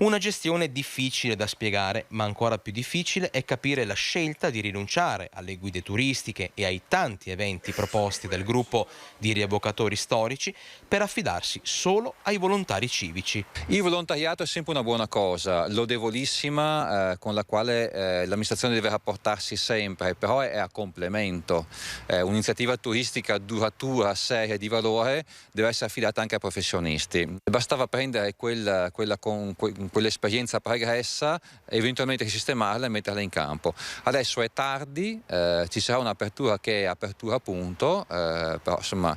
Una gestione difficile da spiegare, ma ancora più difficile è capire la scelta di rinunciare alle guide turistiche e ai tanti eventi proposti dal gruppo di rievocatori storici per affidarsi solo ai volontari civici. Il volontariato è sempre una buona cosa, lodevolissima, con la quale l'amministrazione deve rapportarsi sempre, però è a complemento. Un'iniziativa turistica duratura, seria, di valore, deve essere affidata anche a professionisti. Bastava prendere quell'esperienza pregressa, eventualmente sistemarla e metterla in campo. Adesso è tardi, ci sarà un'apertura che è apertura appunto, però insomma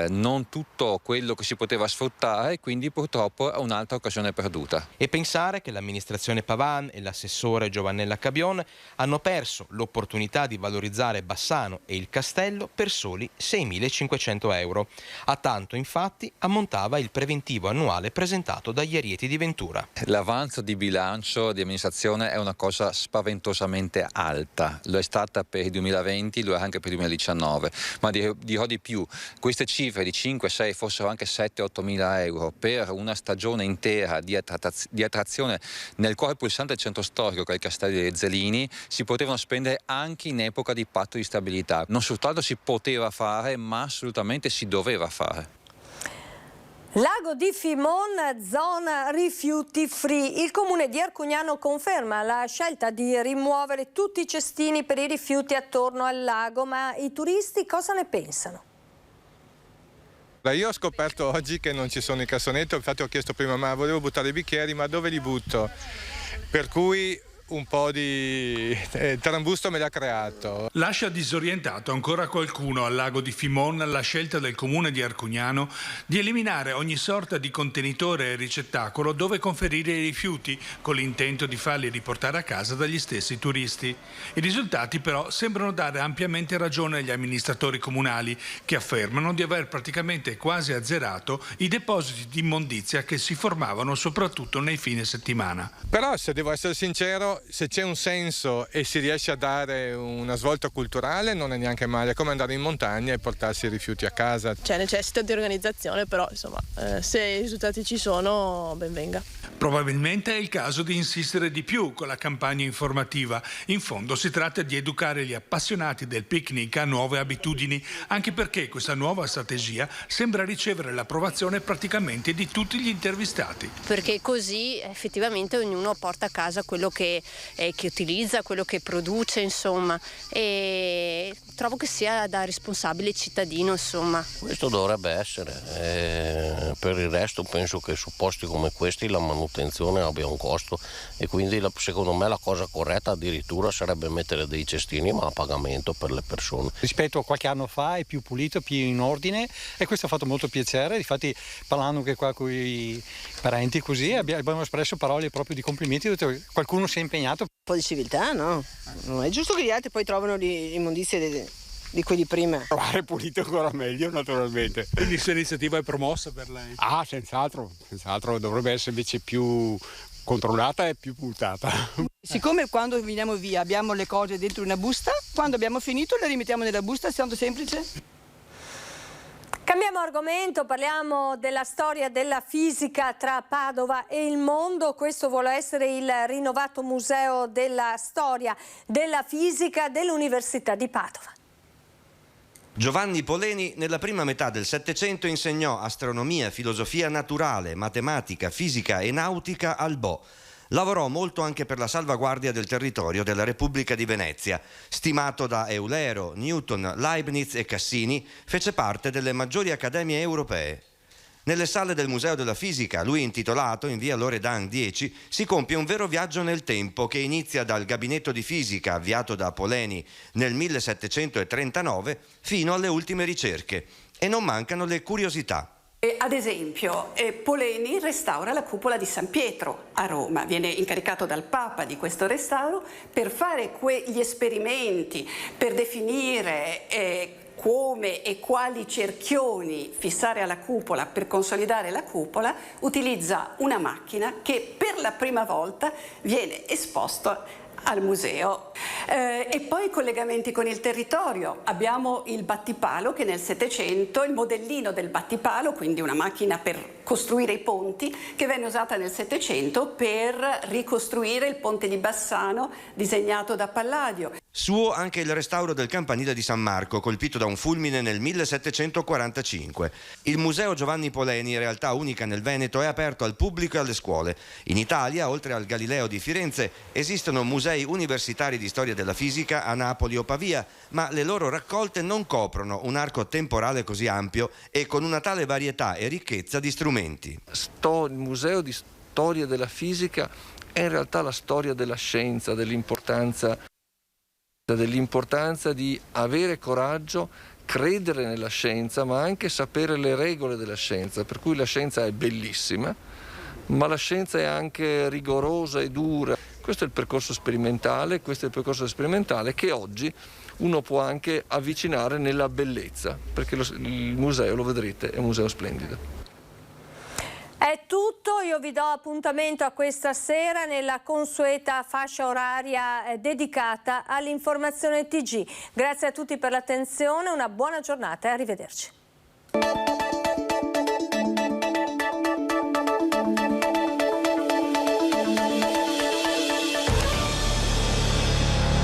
non tutto quello che si poteva sfruttare, quindi purtroppo è un'altra occasione perduta. E pensare che l'amministrazione Pavan e l'assessore Giovannella Cabion hanno perso l'opportunità di valorizzare Bassano e il castello per soli 6.500 euro. A tanto infatti ammontava il preventivo annuale presentato dagli Arieti di Ventura. L'avanzo di bilancio di amministrazione è una cosa spaventosamente alta, lo è stata per il 2020, lo è anche per il 2019, ma dirò di più, queste cifre di 5, 6, fossero anche 7-8 mila euro per una stagione intera di attrazione nel cuore pulsante del centro storico che è il Castello degli Ezzelini, si potevano spendere anche in epoca di patto di stabilità. Non soltanto si poteva fare, ma assolutamente si doveva fare. Lago di Fimon, zona rifiuti free. Il comune di Arcugnano conferma la scelta di rimuovere tutti i cestini per i rifiuti attorno al lago, ma i turisti cosa ne pensano? Io ho scoperto oggi che non ci sono i cassonetti, infatti ho chiesto prima, ma volevo buttare i bicchieri, ma dove li butto? Per cui un po' di trambusto me l'ha creato. Lascia disorientato ancora qualcuno al lago di Fimon la scelta del comune di Arcugnano di eliminare ogni sorta di contenitore e ricettacolo dove conferire i rifiuti, con l'intento di farli riportare a casa dagli stessi turisti. I risultati però sembrano dare ampiamente ragione agli amministratori comunali, che affermano di aver praticamente quasi azzerato i depositi di immondizia che si formavano soprattutto nei fine settimana. Però, se devo essere sincero, se c'è un senso e si riesce a dare una svolta culturale, non è neanche male, è come andare in montagna e portarsi i rifiuti a casa. C'è necessità di organizzazione, però insomma, se i risultati ci sono, ben venga. Probabilmente è il caso di insistere di più con la campagna informativa. In fondo si tratta di educare gli appassionati del picnic a nuove abitudini, anche perché questa nuova strategia sembra ricevere l'approvazione praticamente di tutti gli intervistati. Perché così effettivamente ognuno porta a casa quello che utilizza, quello che produce, insomma, e trovo che sia da responsabile cittadino, insomma. Questo dovrebbe essere, per il resto penso che su posti come questi la manutenzione abbia un costo e quindi secondo me la cosa corretta addirittura sarebbe mettere dei cestini ma a pagamento per le persone. Rispetto a qualche anno fa è più pulito, più in ordine e questo ha fatto molto piacere, infatti parlando anche qua con i parenti così abbiamo espresso parole proprio di complimenti, qualcuno si è impegnato. Un po' di civiltà, no? Non è giusto che gli altri poi trovano l'immondizie di quelli prima. Trovare pulito ancora meglio, naturalmente. Quindi questa iniziativa è promossa per lei? Ah, senz'altro, dovrebbe essere invece più controllata e più puntata. Siccome quando veniamo via abbiamo le cose dentro una busta, quando abbiamo finito le rimettiamo nella busta, è tanto semplice. Cambiamo argomento, parliamo della storia della fisica tra Padova e il mondo. Questo vuole essere il rinnovato museo della storia della fisica dell'Università di Padova. Giovanni Poleni nella prima metà del Settecento insegnò astronomia, filosofia naturale, matematica, fisica e nautica al Bo. Lavorò molto anche per la salvaguardia del territorio della Repubblica di Venezia. Stimato da Eulero, Newton, Leibniz e Cassini, fece parte delle maggiori accademie europee. Nelle sale del Museo della Fisica, lui intitolato in via Loredan 10, si compie un vero viaggio nel tempo che inizia dal gabinetto di fisica avviato da Poleni nel 1739 fino alle ultime ricerche. E non mancano le curiosità. Ad esempio, Poleni restaura la cupola di San Pietro a Roma, viene incaricato dal Papa di questo restauro per fare quegli esperimenti, per definire come e quali cerchioni fissare alla cupola per consolidare la cupola, utilizza una macchina che per la prima volta viene esposta al museo. E poi i collegamenti con il territorio. Abbiamo il battipalo che nel Settecento, il modellino del battipalo, quindi una macchina per costruire i ponti, che venne usata nel Settecento per ricostruire il ponte di Bassano disegnato da Palladio. Suo anche il restauro del campanile di San Marco, colpito da un fulmine nel 1745. Il Museo Giovanni Poleni, realtà unica nel Veneto, è aperto al pubblico e alle scuole. In Italia, oltre al Galileo di Firenze, esistono musei universitari di storia della fisica a Napoli o Pavia, ma le loro raccolte non coprono un arco temporale così ampio e con una tale varietà e ricchezza di strumenti. Il Museo di Storia della Fisica è in realtà la storia della scienza, dell'importanza di avere coraggio, credere nella scienza, ma anche sapere le regole della scienza, per cui la scienza è bellissima, ma la scienza è anche rigorosa e dura. Questo è il percorso sperimentale, che oggi uno può anche avvicinare nella bellezza, perché il museo, lo vedrete, è un museo splendido. È tutto, io vi do appuntamento a questa sera nella consueta fascia oraria dedicata all'informazione TG. Grazie a tutti per l'attenzione, una buona giornata e arrivederci.